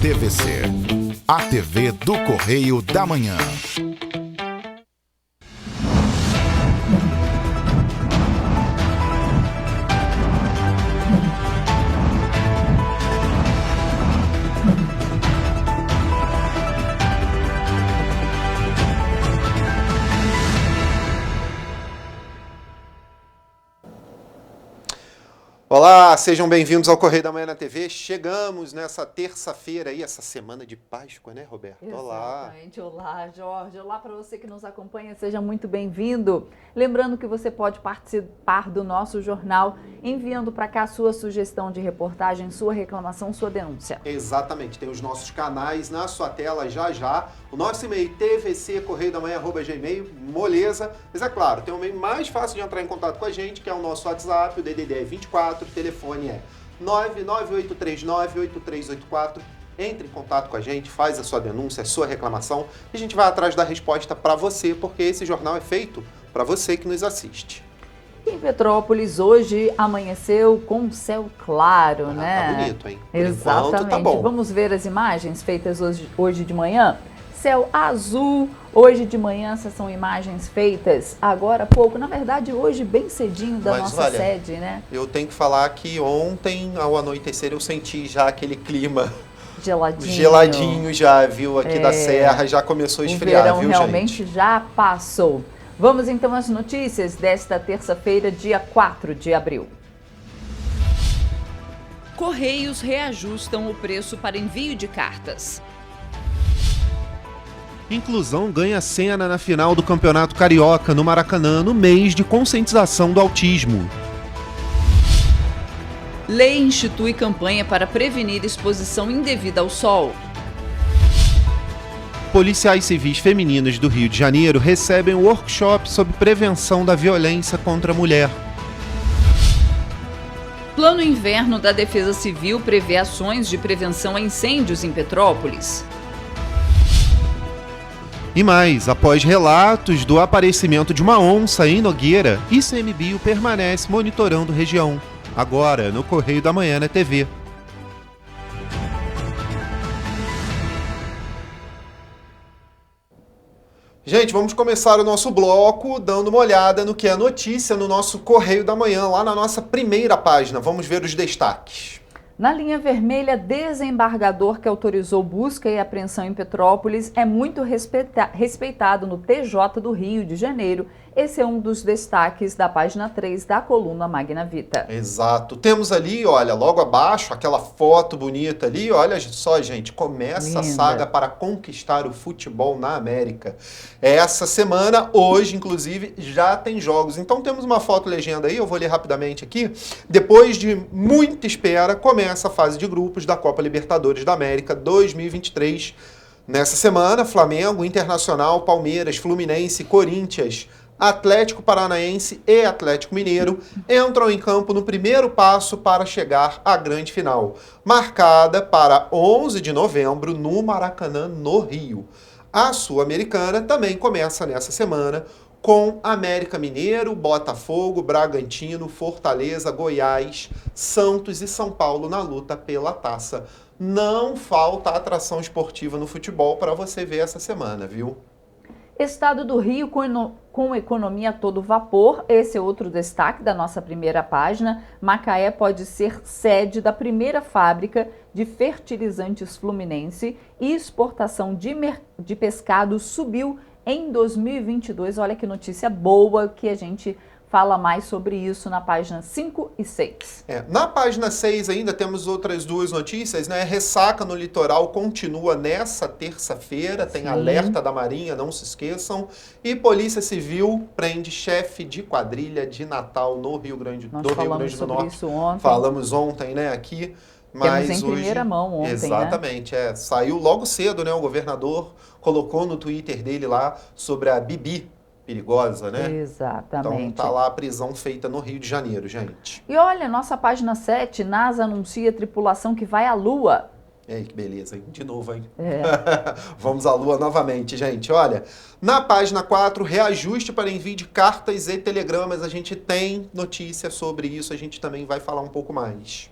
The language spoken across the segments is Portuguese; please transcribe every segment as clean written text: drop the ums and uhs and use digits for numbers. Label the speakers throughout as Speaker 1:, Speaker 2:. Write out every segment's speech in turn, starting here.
Speaker 1: TVC, a TV do Correio da Manhã.
Speaker 2: Olá, sejam bem-vindos ao Correio da Manhã na TV. Chegamos nessa terça-feira aí, essa semana de Páscoa, né, Roberto?
Speaker 3: Exatamente. Olá, Jorge. Olá para você que nos acompanha, seja muito bem-vindo. Lembrando que você pode participar do nosso jornal enviando para cá sua sugestão de reportagem, sua reclamação, sua denúncia.
Speaker 2: Exatamente. Tem os nossos canais na sua tela já. O nosso e-mail tvc@correiodamanhã.gmail, moleza. Mas é claro, tem um e-mail mais fácil de entrar em contato com a gente, que é o nosso WhatsApp, o DDD é 24, o telefone é 998398384. Entre em contato com a gente, faz a sua denúncia, a sua reclamação e a gente vai atrás da resposta para você, porque esse jornal é feito para você que nos assiste.
Speaker 3: Em Petrópolis, hoje amanheceu com céu claro, né?
Speaker 2: Tá bonito, hein? Por
Speaker 3: Exatamente.
Speaker 2: enquanto, tá bom.
Speaker 3: Vamos ver as imagens feitas hoje de manhã? Céu azul, hoje de manhã, essas são imagens feitas agora há pouco, na verdade hoje bem cedinho da nossa sede, né?
Speaker 2: Eu tenho que falar que ontem, ao anoitecer, eu senti já aquele clima geladinho já, viu, aqui da Serra, já começou a esfriar,
Speaker 3: viu, gente? O verão realmente
Speaker 2: gente?
Speaker 3: já passou. Vamos então às notícias desta terça-feira, dia 4 de abril.
Speaker 4: Correios reajustam o preço para envio de cartas.
Speaker 5: Inclusão ganha cena na final do Campeonato Carioca no Maracanã no mês de conscientização do autismo.
Speaker 4: Lei institui campanha para prevenir exposição indevida ao sol.
Speaker 5: Policiais civis femininos do Rio de Janeiro recebem um workshop sobre prevenção da violência contra a mulher.
Speaker 4: Plano Inverno da Defesa Civil prevê ações de prevenção a incêndios em Petrópolis.
Speaker 5: E mais, após relatos do aparecimento de uma onça em Nogueira, ICMBio permanece monitorando a região. Agora, no Correio da Manhã na TV.
Speaker 2: Gente, vamos começar o nosso bloco dando uma olhada no que é notícia no nosso Correio da Manhã, lá na nossa primeira página. Vamos ver os destaques.
Speaker 3: Na linha vermelha, desembargador que autorizou busca e apreensão em Petrópolis é muito respeitado no TJ do Rio de Janeiro. Esse é um dos destaques da página 3 da coluna Magna Vita.
Speaker 2: Exato. Temos ali, olha, logo abaixo, aquela foto bonita ali. Olha só, gente, começa
Speaker 3: Linda.
Speaker 2: A saga para conquistar o futebol na América. Essa semana, hoje, inclusive, já tem jogos. Então temos uma foto legenda aí, eu vou ler rapidamente aqui. Depois de muita espera, começa a fase de grupos da Copa Libertadores da América 2023. Nessa semana, Flamengo, Internacional, Palmeiras, Fluminense, Corinthians, Atlético Paranaense e Atlético Mineiro entram em campo no primeiro passo para chegar à grande final, marcada para 11 de novembro no Maracanã, no Rio. A Sul-Americana também começa nessa semana com América Mineiro, Botafogo, Bragantino, Fortaleza, Goiás, Santos e São Paulo na luta pela taça. Não falta atração esportiva no futebol para você ver essa semana, viu?
Speaker 3: Estado do Rio com economia a todo vapor, esse é outro destaque da nossa primeira página. Macaé pode ser sede da primeira fábrica de fertilizantes fluminense e exportação de pescado subiu em 2022. Olha que notícia boa que a gente fala mais sobre isso na página 5 e 6.
Speaker 2: Na página 6 ainda temos outras duas notícias, né? Ressaca no litoral continua nessa terça-feira, tem alerta da Marinha, não se esqueçam. E Polícia Civil prende chefe de quadrilha de Natal no Rio Grande do Norte.
Speaker 3: Nós falamos sobre isso ontem.
Speaker 2: Falamos ontem, né, aqui. Mas
Speaker 3: temos em primeira mão ontem,
Speaker 2: exatamente,
Speaker 3: né?
Speaker 2: Saiu logo cedo, né? O governador colocou no Twitter dele lá sobre a Bibi perigosa, né?
Speaker 3: Exatamente.
Speaker 2: Então tá lá a prisão feita no Rio de Janeiro, gente.
Speaker 3: E olha, nossa página 7, NASA anuncia tripulação que vai à Lua.
Speaker 2: Ei, que beleza, hein? De novo, hein? Vamos à Lua novamente, gente. Olha, na página 4, reajuste para envio de cartas e telegramas. A gente tem notícia sobre isso, a gente também vai falar um pouco mais.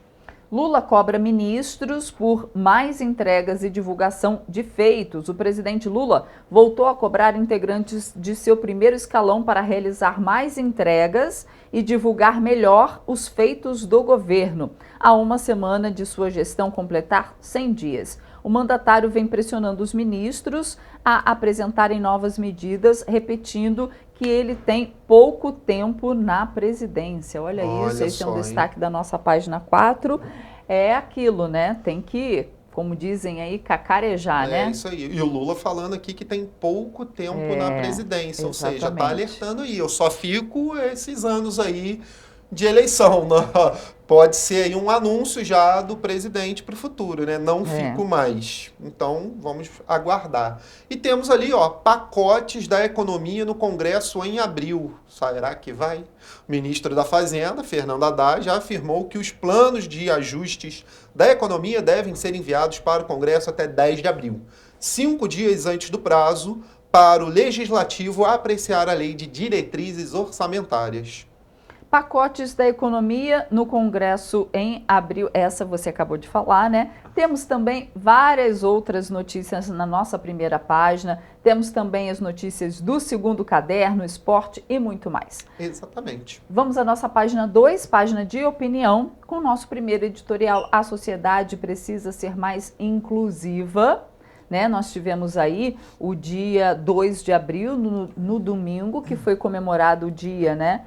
Speaker 3: Lula cobra ministros por mais entregas e divulgação de feitos. O presidente Lula voltou a cobrar integrantes de seu primeiro escalão para realizar mais entregas e divulgar melhor os feitos do governo, a uma semana de sua gestão completar 100 dias. O mandatário vem pressionando os ministros a apresentarem novas medidas, repetindo que ele tem pouco tempo na presidência. Olha isso, esse é um destaque da nossa página 4. É aquilo, né? Tem que, como dizem aí, cacarejar, né?
Speaker 2: É isso aí. E o Lula falando aqui que tem pouco tempo na presidência, ou seja, está alertando aí. Eu só fico esses anos aí de eleição, né? Pode ser aí um anúncio já do presidente para o futuro, né? Não fico mais. Então, vamos aguardar. E temos ali, ó, pacotes da economia no Congresso em abril. Será que vai? O ministro da Fazenda, Fernando Haddad, já afirmou que os planos de ajustes da economia devem ser enviados para o Congresso até 10 de abril, 5 dias antes do prazo para o Legislativo apreciar a lei de diretrizes orçamentárias.
Speaker 3: Pacotes da economia no Congresso em abril, essa você acabou de falar, né? Temos também várias outras notícias na nossa primeira página, temos também as notícias do segundo caderno, esporte e muito mais.
Speaker 2: Exatamente.
Speaker 3: Vamos à nossa página 2, página de opinião, com o nosso primeiro editorial, A Sociedade Precisa Ser Mais Inclusiva. Né? Nós tivemos aí o dia 2 de abril, no domingo, que foi comemorado o dia, né?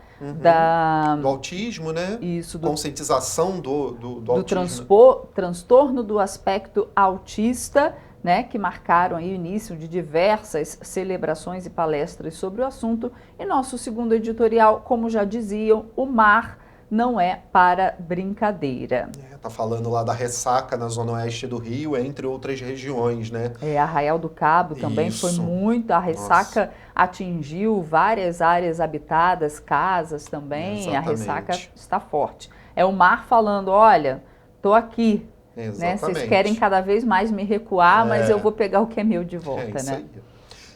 Speaker 2: Do autismo, né?
Speaker 3: Isso.
Speaker 2: Conscientização do autismo.
Speaker 3: Transtorno do aspecto autista, né? Que marcaram aí o início de diversas celebrações e palestras sobre o assunto. E nosso segundo editorial, como já diziam, o mar não é para brincadeira.
Speaker 2: Tá falando lá da ressaca na zona oeste do Rio, entre outras regiões, né?
Speaker 3: Arraial do Cabo também foi muito, a ressaca atingiu várias áreas habitadas, casas também, a ressaca está forte. É o mar falando, olha, tô aqui, né? Vocês querem cada vez mais me recuar, mas eu vou pegar o que é meu de volta, né?
Speaker 2: Aí.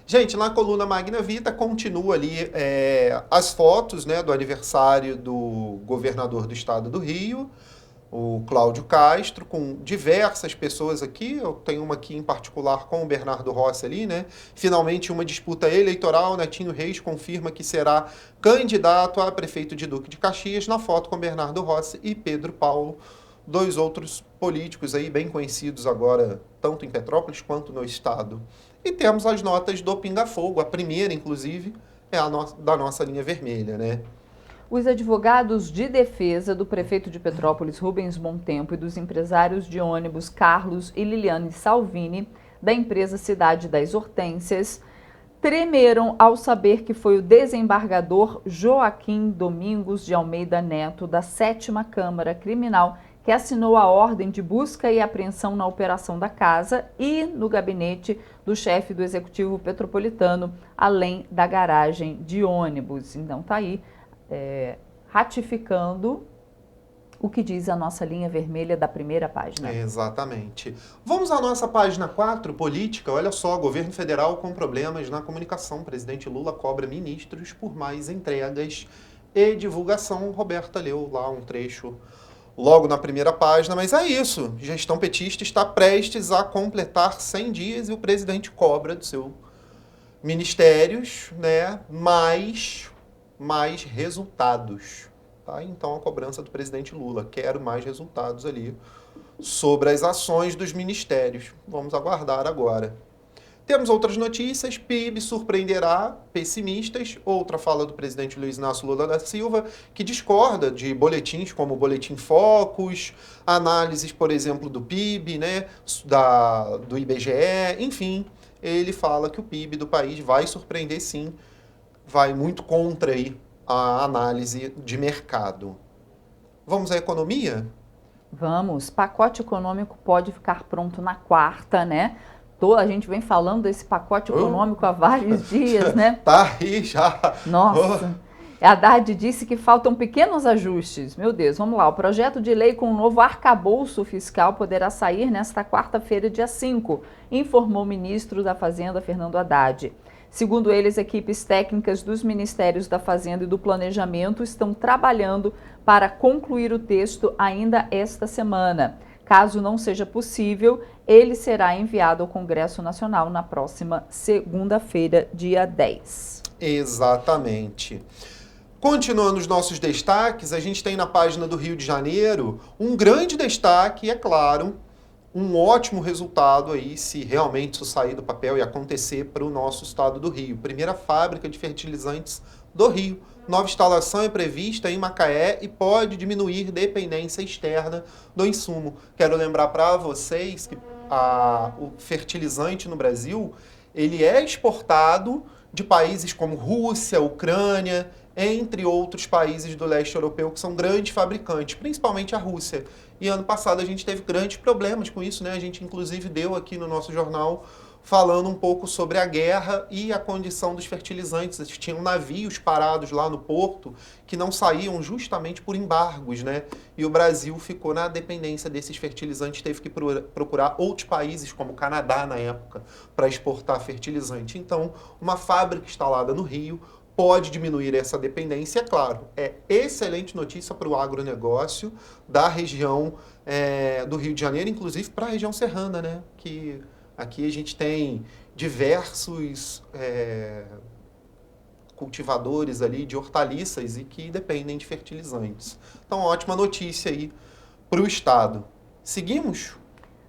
Speaker 2: Gente, na coluna Magna Vita continua ali as fotos, né, do aniversário do governador do estado do Rio, o Cláudio Castro, com diversas pessoas aqui. Eu tenho uma aqui em particular com o Bernardo Rossi ali, né? Finalmente uma disputa eleitoral, Netinho Reis confirma que será candidato a prefeito de Duque de Caxias, na foto com Bernardo Rossi e Pedro Paulo, dois outros políticos aí bem conhecidos agora, tanto em Petrópolis quanto no estado. E temos as notas do Pinga Fogo, a primeira, inclusive, é da nossa linha vermelha, né?
Speaker 3: Os advogados de defesa do prefeito de Petrópolis, Rubens Montempo, e dos empresários de ônibus Carlos e Liliane Salvini, da empresa Cidade das Hortênsias, tremeram ao saber que foi o desembargador Joaquim Domingos de Almeida Neto, da 7ª Câmara Criminal, que assinou a ordem de busca e apreensão na operação da casa e no gabinete do chefe do Executivo Petropolitano, além da garagem de ônibus. Então tá aí, ratificando o que diz a nossa linha vermelha da primeira página.
Speaker 2: Exatamente. Vamos à nossa página 4, política. Olha só, governo federal com problemas na comunicação. Presidente Lula cobra ministros por mais entregas e divulgação. Roberta leu lá um trecho logo na primeira página, mas é isso. Gestão petista está prestes a completar 100 dias e o presidente cobra dos seus ministérios, né, mais resultados. Tá? Então, a cobrança do presidente Lula. Quero mais resultados ali sobre as ações dos ministérios. Vamos aguardar agora. Temos outras notícias. PIB surpreenderá pessimistas. Outra fala do presidente Luiz Inácio Lula da Silva, que discorda de boletins como o Boletim Focus, análises, por exemplo, do PIB, né, do IBGE, enfim. Ele fala que o PIB do país vai surpreender sim, vai muito contra aí a análise de mercado. Vamos à economia?
Speaker 3: Vamos. Pacote econômico pode ficar pronto na quarta, né? A gente vem falando desse pacote econômico há vários dias, né?
Speaker 2: Tá aí já.
Speaker 3: Nossa. A Haddad disse que faltam pequenos ajustes. Meu Deus, vamos lá. O projeto de lei com o novo arcabouço fiscal poderá sair nesta quarta-feira, dia 5, informou o ministro da Fazenda, Fernando Haddad. Segundo eles, equipes técnicas dos Ministérios da Fazenda e do Planejamento estão trabalhando para concluir o texto ainda esta semana. Caso não seja possível, ele será enviado ao Congresso Nacional na próxima segunda-feira, dia 10.
Speaker 2: Exatamente. Continuando os nossos destaques, a gente tem na página do Rio de Janeiro um grande destaque, é claro, um ótimo resultado aí, se realmente isso sair do papel e acontecer para o nosso estado do Rio. Primeira fábrica de fertilizantes do Rio. Nova instalação é prevista em Macaé e pode diminuir dependência externa do insumo. Quero lembrar para vocês que o fertilizante no Brasil, ele é exportado de países como Rússia, Ucrânia, entre outros países do leste europeu que são grandes fabricantes, principalmente a Rússia. E ano passado a gente teve grandes problemas com isso, né? A gente inclusive deu aqui no nosso jornal falando um pouco sobre a guerra e a condição dos fertilizantes. Tinham navios parados lá no porto que não saíam justamente por embargos, né? E o Brasil ficou na dependência desses fertilizantes, teve que procurar outros países, como o Canadá na época, para exportar fertilizante. Então, uma fábrica instalada no Rio pode diminuir essa dependência, é claro. É excelente notícia para o agronegócio da região do Rio de Janeiro, inclusive para a região serrana, né? Que aqui a gente tem diversos cultivadores ali de hortaliças e que dependem de fertilizantes. Então, ótima notícia aí para o estado. Seguimos?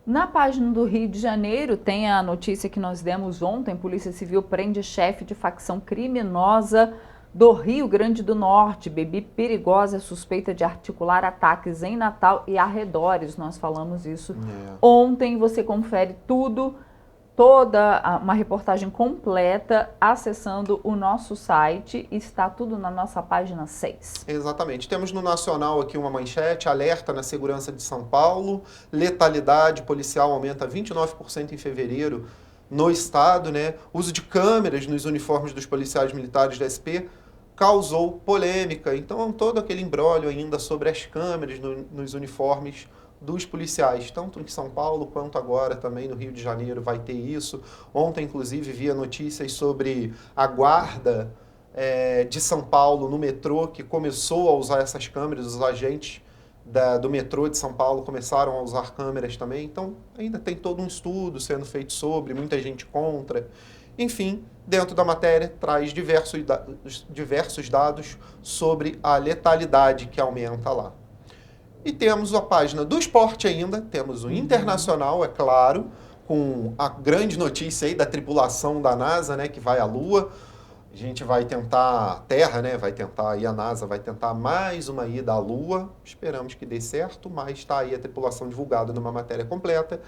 Speaker 3: Na página do Rio de Janeiro tem a notícia que nós demos ontem. Polícia Civil prende chefe de facção criminosa do Rio Grande do Norte. Bebê perigosa é suspeita de articular ataques em Natal e arredores. Nós falamos isso ontem. Você confere tudo, toda uma reportagem completa acessando o nosso site. Está tudo na nossa página 6.
Speaker 2: Exatamente. Temos no Nacional aqui uma manchete: alerta na segurança de São Paulo, letalidade policial aumenta 29% em fevereiro no estado, né? Uso de câmeras nos uniformes dos policiais militares da SP causou polêmica. Então, todo aquele imbróglio ainda sobre as câmeras nos uniformes dos policiais, tanto em São Paulo quanto agora também no Rio de Janeiro vai ter isso. Ontem, inclusive, via notícias sobre a guarda de São Paulo no metrô, que começou a usar essas câmeras. Os agentes do metrô de São Paulo começaram a usar câmeras também. Então, ainda tem todo um estudo sendo feito sobre, muita gente contra. Enfim, dentro da matéria traz diversos dados sobre a letalidade que aumenta lá. E temos a página do esporte ainda, temos o Internacional, é claro, com a grande notícia aí da tripulação da NASA, né, que vai à Lua. A gente vai tentar, a Terra, né, e a NASA vai tentar mais uma ida à Lua. Esperamos que dê certo, mas está aí a tripulação divulgada numa matéria completa.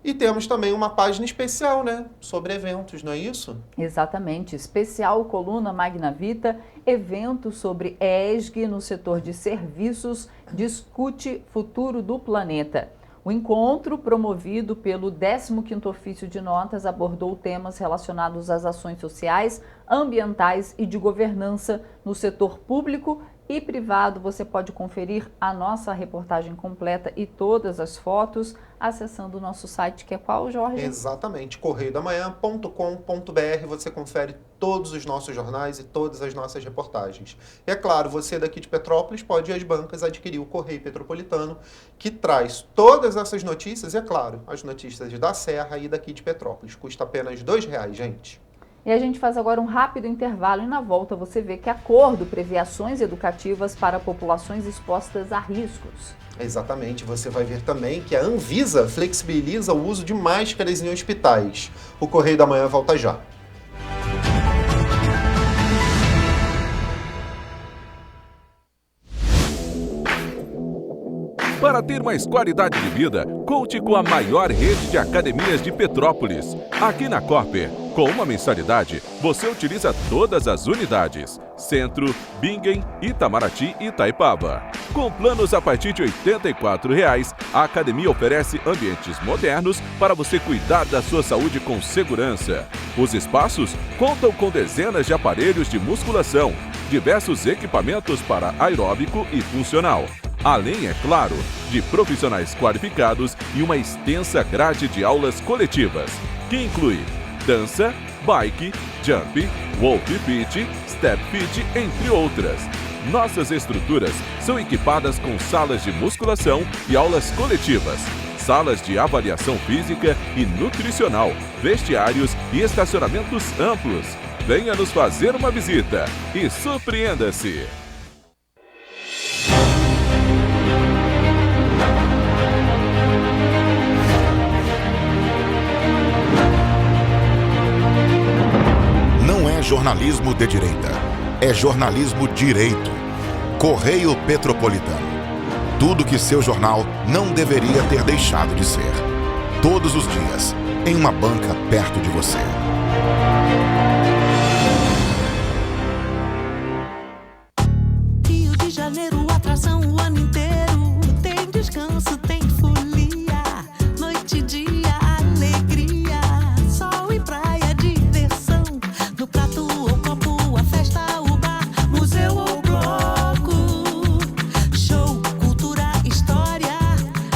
Speaker 2: E temos também uma página especial, né, sobre eventos, não é isso?
Speaker 3: Exatamente. Especial coluna Magna Vita, evento sobre ESG no setor de serviços, discute futuro do planeta. O encontro, promovido pelo 15º Ofício de Notas, abordou temas relacionados às ações sociais, ambientais e de governança no setor público e privado. Você pode conferir a nossa reportagem completa e todas as fotos acessando o nosso site, que é qual, Jorge?
Speaker 2: Exatamente, correiodamanhã.com.br. Você confere todos os nossos jornais e todas as nossas reportagens. E é claro, você daqui de Petrópolis pode ir às bancas adquirir o Correio Petropolitano, que traz todas essas notícias e, é claro, as notícias da Serra e daqui de Petrópolis. Custa apenas R$2, gente.
Speaker 3: E a gente faz agora um rápido intervalo e na volta você vê que acordo prevê ações educativas para populações expostas a riscos.
Speaker 2: Exatamente, você vai ver também que a Anvisa flexibiliza o uso de máscaras em hospitais. O Correio da Manhã volta já.
Speaker 6: Para ter mais qualidade de vida, conte com a maior rede de academias de Petrópolis. Aqui na Cooper, com uma mensalidade, você utiliza todas as unidades: Centro, Bingen, Itamaraty e Itaipava. Com planos a partir de R$ 84,00, a academia oferece ambientes modernos para você cuidar da sua saúde com segurança. Os espaços contam com dezenas de aparelhos de musculação, diversos equipamentos para aeróbico e funcional. Além, é claro, de profissionais qualificados e uma extensa grade de aulas coletivas, que inclui dança, bike, Jump, Wolf Fit, Step Fit, entre outras. Nossas estruturas são equipadas com salas de musculação e aulas coletivas, salas de avaliação física e nutricional, vestiários e estacionamentos amplos. Venha nos fazer uma visita e surpreenda-se!
Speaker 1: Não é jornalismo de direita, é jornalismo direito. Correio Petropolitano. Tudo que seu jornal não deveria ter deixado de ser. Todos os dias, em uma banca perto de você.
Speaker 7: Rio de Janeiro, atração o ano inteiro. Tem descanso, tem folia. Noite e dia, alegria. Sol e praia, diversão. No prato ou copo, a festa, o bar, museu ou bloco. Show, cultura, história.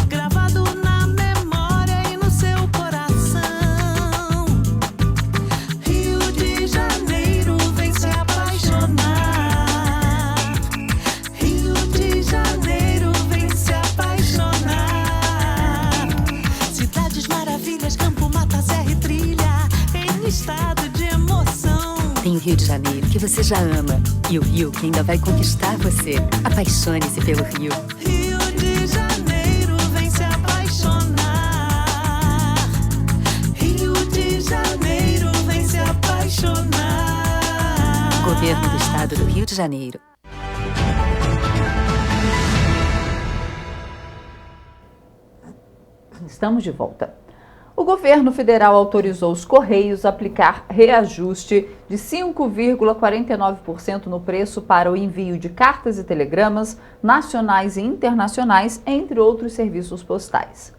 Speaker 7: Gravado na memória e no seu coração. Rio de Janeiro, vem se apaixonar. Rio de Janeiro, vem se apaixonar. Cidades maravilhas, campo, mata, serra e trilha, em estado de emoção.
Speaker 8: Tem o Rio de Janeiro, que você já ama, e o Rio, que ainda vai conquistar você. Apaixone-se pelo Rio.
Speaker 7: Rio de Janeiro, vem se apaixonar. Rio de Janeiro, vem se apaixonar.
Speaker 8: Governo do Estado do Rio de Janeiro.
Speaker 3: Estamos de volta. O governo federal autorizou os Correios a aplicar reajuste de 5,49% no preço para o envio de cartas e telegramas nacionais e internacionais, entre outros serviços postais.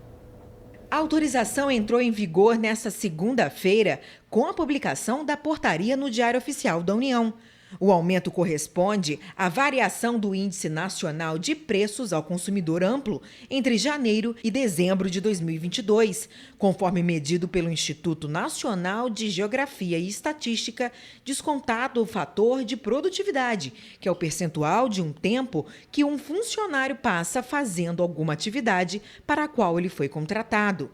Speaker 9: A autorização entrou em vigor nesta segunda-feira com a publicação da portaria no Diário Oficial da União. O aumento corresponde à variação do Índice Nacional de Preços ao Consumidor Amplo entre janeiro e dezembro de 2022, conforme medido pelo Instituto Nacional de Geografia e Estatística, descontado o fator de produtividade, que é o percentual de um tempo que um funcionário passa fazendo alguma atividade para a qual ele foi contratado.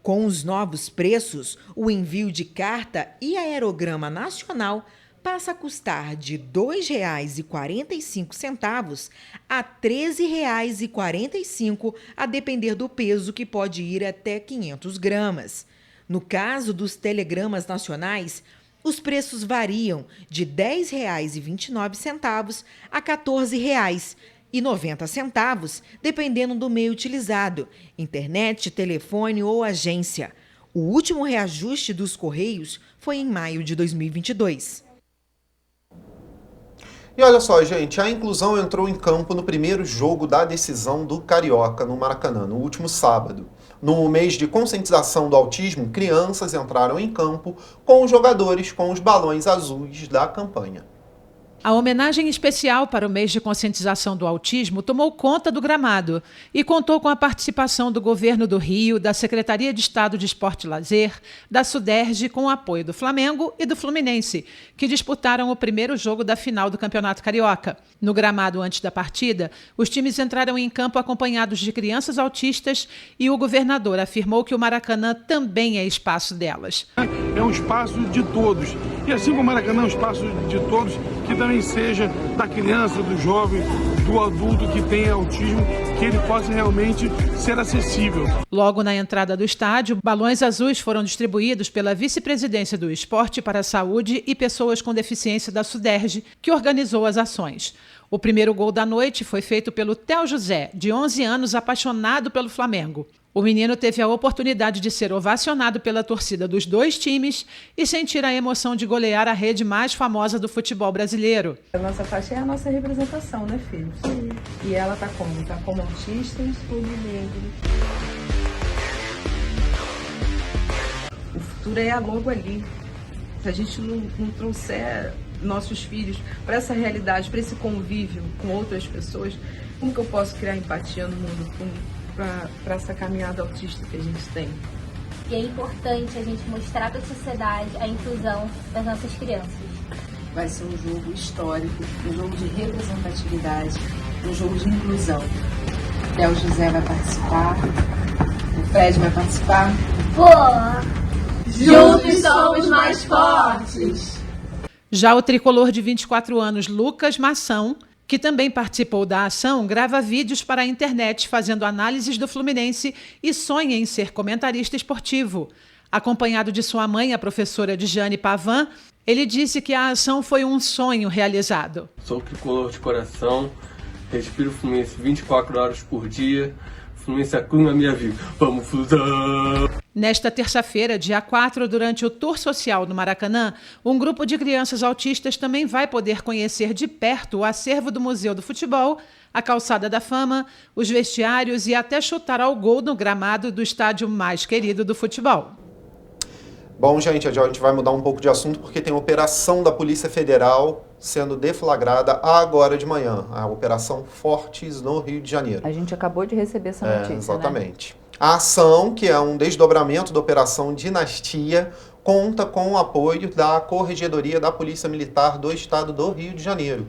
Speaker 9: Com os novos preços, o envio de carta e aerograma nacional passa a custar de R$ 2,45 a R$ 13,45, a depender do peso, que pode ir até 500 gramas. No caso dos telegramas nacionais, os preços variam de R$ 10,29 a R$ 14,90, dependendo do meio utilizado, internet, telefone ou agência. O último reajuste dos Correios foi em maio de 2022.
Speaker 2: E olha só, gente, a inclusão entrou em campo no primeiro jogo da decisão do Carioca no Maracanã, no último sábado. No mês de conscientização do autismo, crianças entraram em campo com os jogadores com os balões azuis da campanha.
Speaker 10: A homenagem especial para o mês de conscientização do autismo tomou conta do gramado e contou com a participação do Governo do Rio, da Secretaria de Estado de Esporte e Lazer, da Suderj, com o apoio do Flamengo e do Fluminense, que disputaram o primeiro jogo da final do Campeonato Carioca. No gramado antes da partida, os times entraram em campo acompanhados de crianças autistas e o governador afirmou que o Maracanã também é espaço delas.
Speaker 11: É um espaço de todos. E assim como o Maracanã é um espaço de todos, que também seja da criança, do jovem, do adulto que tem autismo, que ele possa realmente ser acessível.
Speaker 10: Logo na entrada do estádio, balões azuis foram distribuídos pela Vice-Presidência do Esporte para a Saúde e Pessoas com Deficiência da Suderj, que organizou as ações. O primeiro gol da noite foi feito pelo Theo José, de 11 anos, apaixonado pelo Flamengo. O menino teve a oportunidade de ser ovacionado pela torcida dos dois times e sentir a emoção de golear a rede mais famosa do futebol brasileiro.
Speaker 12: A nossa faixa é a nossa representação, né, filho? Sim. E ela tá como? Tá como artista e tudo negro. O futuro é logo ali. Se a gente não trouxer nossos filhos para essa realidade, para esse convívio com outras pessoas, como que eu posso criar empatia no mundo para essa caminhada autista que a gente tem?
Speaker 13: E é importante a gente mostrar para a sociedade a inclusão das nossas crianças.
Speaker 12: Vai ser um jogo histórico, um jogo de representatividade, um jogo de inclusão. O Theo José vai participar, o Fred vai participar. Juntos somos mais fortes!
Speaker 10: Já o tricolor de 24 anos, Lucas Mação, que também participou da ação, grava vídeos para a internet fazendo análises do Fluminense e sonha em ser comentarista esportivo. Acompanhado de sua mãe, a professora Dijane Pavan, ele disse que a ação foi um sonho realizado.
Speaker 14: Sou tricolor de coração, respiro Fluminense 24 horas por dia. Fluminense é tudo na minha vida. Vamos, Flusão!
Speaker 10: Nesta terça-feira, dia 4, durante o Tour Social no Maracanã, um grupo de crianças autistas também vai poder conhecer de perto o acervo do Museu do Futebol, a Calçada da Fama, os vestiários e até chutar ao gol no gramado do estádio mais querido do futebol.
Speaker 2: Bom, gente, a gente vai mudar um pouco de assunto porque tem operação da Polícia Federal sendo deflagrada agora de manhã. A Operação Fortes no Rio de Janeiro.
Speaker 3: A gente acabou de receber essa notícia,
Speaker 2: exatamente. Né? A ação, que é um desdobramento da Operação Dinastia, conta com o apoio da Corregedoria da Polícia Militar do Estado do Rio de Janeiro.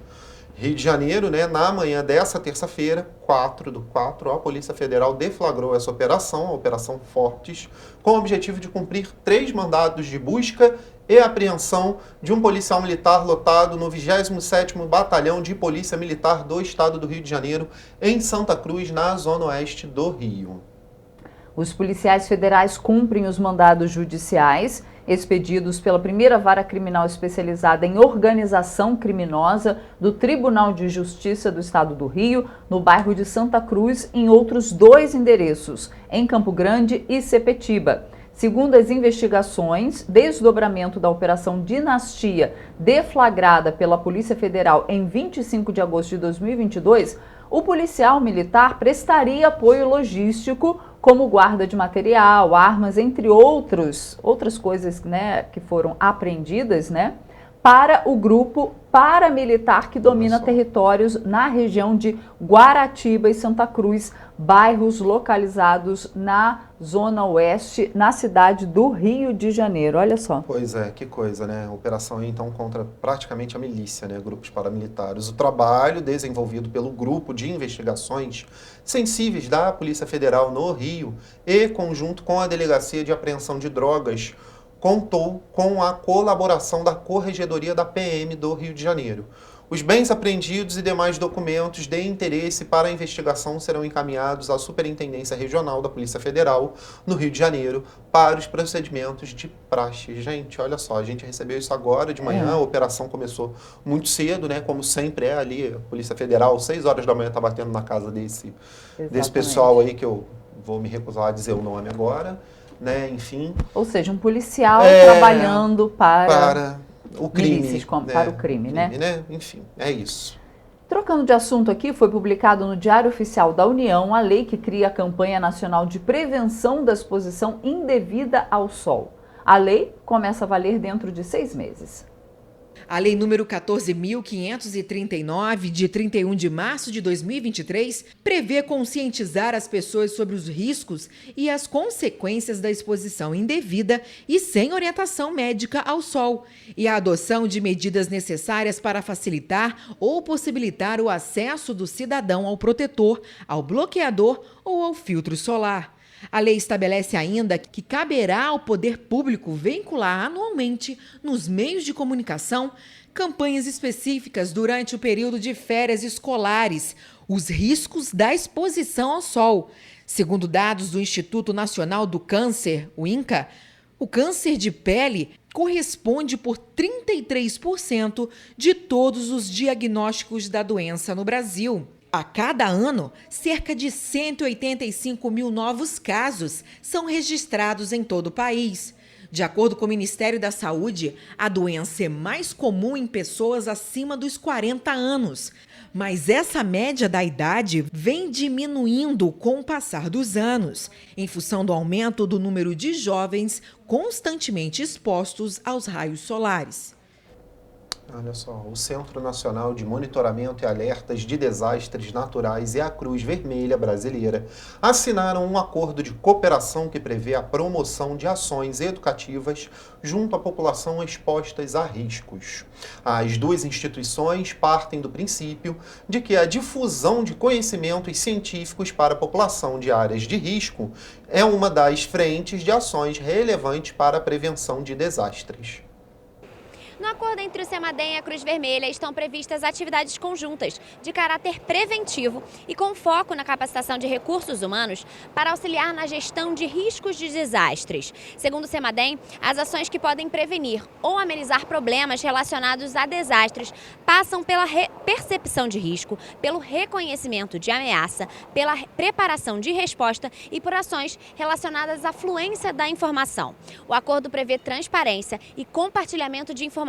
Speaker 2: Rio de Janeiro, né, na manhã dessa terça-feira, 4/4, a Polícia Federal deflagrou essa operação, a Operação Fortes, com o objetivo de cumprir 3 mandados de busca e apreensão de um policial militar lotado no 27º Batalhão de Polícia Militar do Estado do Rio de Janeiro, em Santa Cruz, na zona oeste do Rio.
Speaker 3: Os policiais federais cumprem os mandados judiciais expedidos pela primeira vara criminal especializada em organização criminosa do Tribunal de Justiça do Estado do Rio, no bairro de Santa Cruz, em outros 2 endereços, em Campo Grande e Sepetiba. Segundo as investigações, desdobramento da Operação Dinastia, deflagrada pela Polícia Federal em 25 de agosto de 2022, o policial militar prestaria apoio logístico, como guarda de material, armas, entre outras coisas, né, que foram apreendidas, né, para o grupo paramilitar que domina territórios na região de Guaratiba e Santa Cruz, bairros localizados na zona oeste, na cidade do Rio de Janeiro. Olha só.
Speaker 2: Pois é, que coisa, né? Operação então contra praticamente a milícia, né? Grupos paramilitares. O trabalho desenvolvido pelo Grupo de Investigações Sensíveis da Polícia Federal no Rio e conjunto com a Delegacia de Apreensão de Drogas contou com a colaboração da Corregedoria da PM do Rio de Janeiro. Os bens apreendidos e demais documentos de interesse para a investigação serão encaminhados à Superintendência Regional da Polícia Federal, no Rio de Janeiro, para os procedimentos de praxe. Gente, olha só, a gente recebeu isso agora de manhã, a operação começou muito cedo, né? Como sempre é ali, a Polícia Federal, 6 horas da manhã, está batendo na casa desse pessoal aí, que eu vou me recusar a dizer o nome agora, né? Enfim.
Speaker 3: Ou seja, um policial trabalhando para
Speaker 2: o crime,
Speaker 3: milícias, para o crime, né?
Speaker 2: Enfim, é isso.
Speaker 3: Trocando de assunto aqui, foi publicado no Diário Oficial da União a lei que cria a Campanha Nacional de Prevenção da Exposição Indevida ao Sol. A lei começa a valer dentro de 6 meses.
Speaker 9: A Lei número 14.539, de 31 de março de 2023, prevê conscientizar as pessoas sobre os riscos e as consequências da exposição indevida e sem orientação médica ao sol, e a adoção de medidas necessárias para facilitar ou possibilitar o acesso do cidadão ao protetor, ao bloqueador ou ao filtro solar. A lei estabelece ainda que caberá ao poder público vincular anualmente, nos meios de comunicação, campanhas específicas durante o período de férias escolares, os riscos da exposição ao sol. Segundo dados do Instituto Nacional do Câncer, o INCA, o câncer de pele corresponde por 33% de todos os diagnósticos da doença no Brasil. A cada ano, cerca de 185 mil novos casos são registrados em todo o país. De acordo com o Ministério da Saúde, a doença é mais comum em pessoas acima dos 40 anos. Mas essa média da idade vem diminuindo com o passar dos anos, em função do aumento do número de jovens constantemente expostos aos raios solares.
Speaker 2: Olha só, o Centro Nacional de Monitoramento e Alertas de Desastres Naturais e a Cruz Vermelha Brasileira assinaram um acordo de cooperação que prevê a promoção de ações educativas junto à população expostas a riscos. As duas instituições partem do princípio de que a difusão de conhecimentos científicos para a população de áreas de risco é uma das frentes de ações relevantes para a prevenção de desastres.
Speaker 15: No acordo entre o CEMADEM e a Cruz Vermelha estão previstas atividades conjuntas de caráter preventivo e com foco na capacitação de recursos humanos para auxiliar na gestão de riscos de desastres. Segundo o CEMADEM, as ações que podem prevenir ou amenizar problemas relacionados a desastres passam pela percepção de risco, pelo reconhecimento de ameaça, pela preparação de resposta e por ações relacionadas à fluência da informação. O acordo prevê transparência e compartilhamento de informações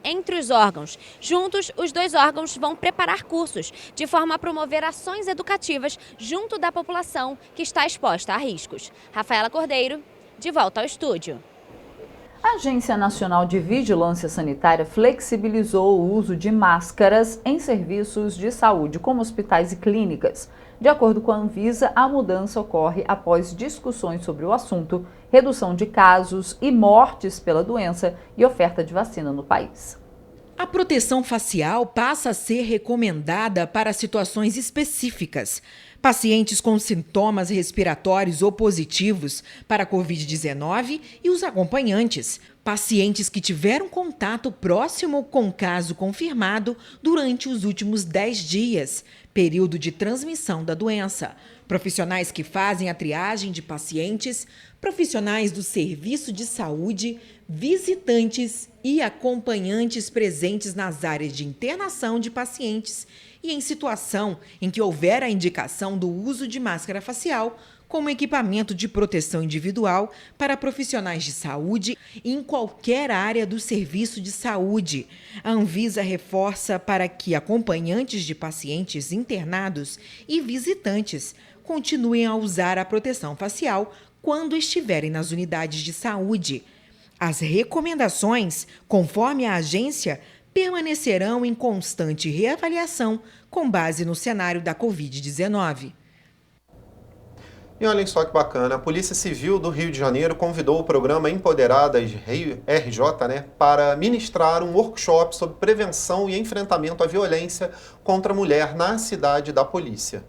Speaker 15: entre os órgãos. Juntos, os dois órgãos vão preparar cursos, de forma a promover ações educativas junto da população que está exposta a riscos. Rafaela Cordeiro, de volta ao estúdio.
Speaker 3: A Agência Nacional de Vigilância Sanitária flexibilizou o uso de máscaras em serviços de saúde, como hospitais e clínicas. De acordo com a Anvisa, a mudança ocorre após discussões sobre o assunto, redução de casos e mortes pela doença e oferta de vacina no país.
Speaker 9: A proteção facial passa a ser recomendada para situações específicas. Pacientes com sintomas respiratórios ou positivos para a Covid-19 e os acompanhantes. Pacientes que tiveram contato próximo com caso confirmado durante os últimos 10 dias, período de transmissão da doença. Profissionais que fazem a triagem de pacientes, profissionais do serviço de saúde, visitantes e acompanhantes presentes nas áreas de internação de pacientes e em situação em que houver a indicação do uso de máscara facial como equipamento de proteção individual para profissionais de saúde em qualquer área do serviço de saúde. A Anvisa reforça para que acompanhantes de pacientes internados e visitantes continuem a usar a proteção facial quando estiverem nas unidades de saúde. As recomendações, conforme a agência, permanecerão em constante reavaliação com base no cenário da Covid-19.
Speaker 2: E olhem só que bacana, a Polícia Civil do Rio de Janeiro convidou o programa Empoderadas RJ, para ministrar um workshop sobre prevenção e enfrentamento à violência contra a mulher na cidade da polícia.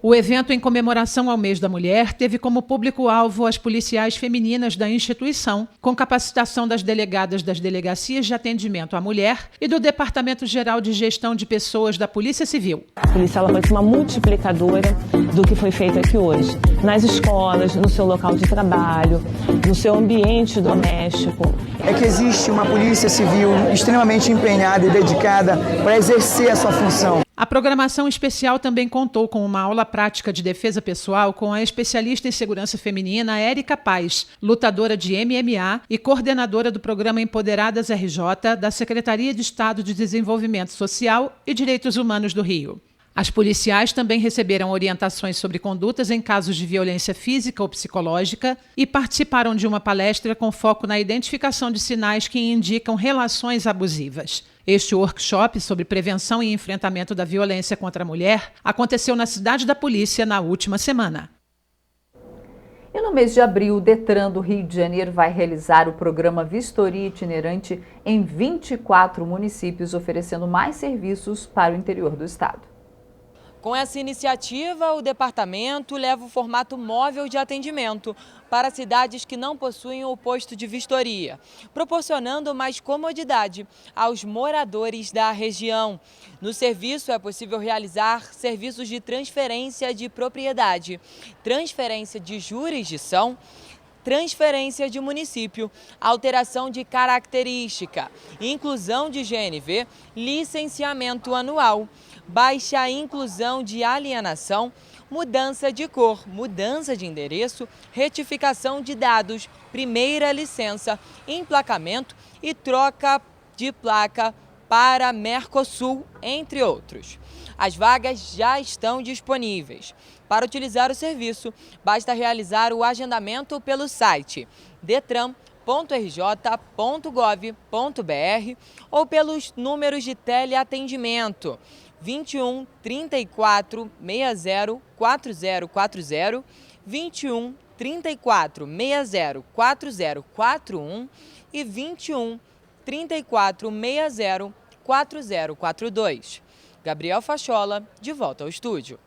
Speaker 10: O evento em comemoração ao Mês da Mulher teve como público-alvo as policiais femininas da instituição, com capacitação das delegadas das Delegacias de Atendimento à Mulher e do Departamento Geral de Gestão de Pessoas da Polícia Civil.
Speaker 16: A polícia ela vai ser uma multiplicadora do que foi feito aqui hoje. Nas escolas, no seu local de trabalho, no seu ambiente doméstico.
Speaker 17: É que existe uma polícia civil extremamente empenhada e dedicada para exercer a sua função.
Speaker 10: A programação especial também contou com uma aula prática de defesa pessoal com a especialista em segurança feminina Érica Paz, lutadora de MMA e coordenadora do programa Empoderadas RJ da Secretaria de Estado de Desenvolvimento Social e Direitos Humanos do Rio. As policiais também receberam orientações sobre condutas em casos de violência física ou psicológica e participaram de uma palestra com foco na identificação de sinais que indicam relações abusivas. Este workshop sobre prevenção e enfrentamento da violência contra a mulher aconteceu na Cidade da Polícia na última semana.
Speaker 3: E no mês de abril, o Detran do Rio de Janeiro vai realizar o programa Vistoria Itinerante em 24 municípios, oferecendo mais serviços para o interior do estado.
Speaker 18: Com essa iniciativa, o departamento leva o formato móvel de atendimento para cidades que não possuem o posto de vistoria, proporcionando mais comodidade aos moradores da região. No serviço é possível realizar serviços de transferência de propriedade, transferência de jurisdição, transferência de município, alteração de característica, inclusão de GNV, licenciamento anual, baixa inclusão de alienação, mudança de cor, mudança de endereço, retificação de dados, primeira licença, emplacamento e troca de placa para Mercosul, entre outros. As vagas já estão disponíveis. Para utilizar o serviço, basta realizar o agendamento pelo site detran.gov.br. ou pelos números de teleatendimento 21 34 60 4040, 21 34 60 4041 e 21 34 60 4042. Gabriel Fachola, de volta ao estúdio.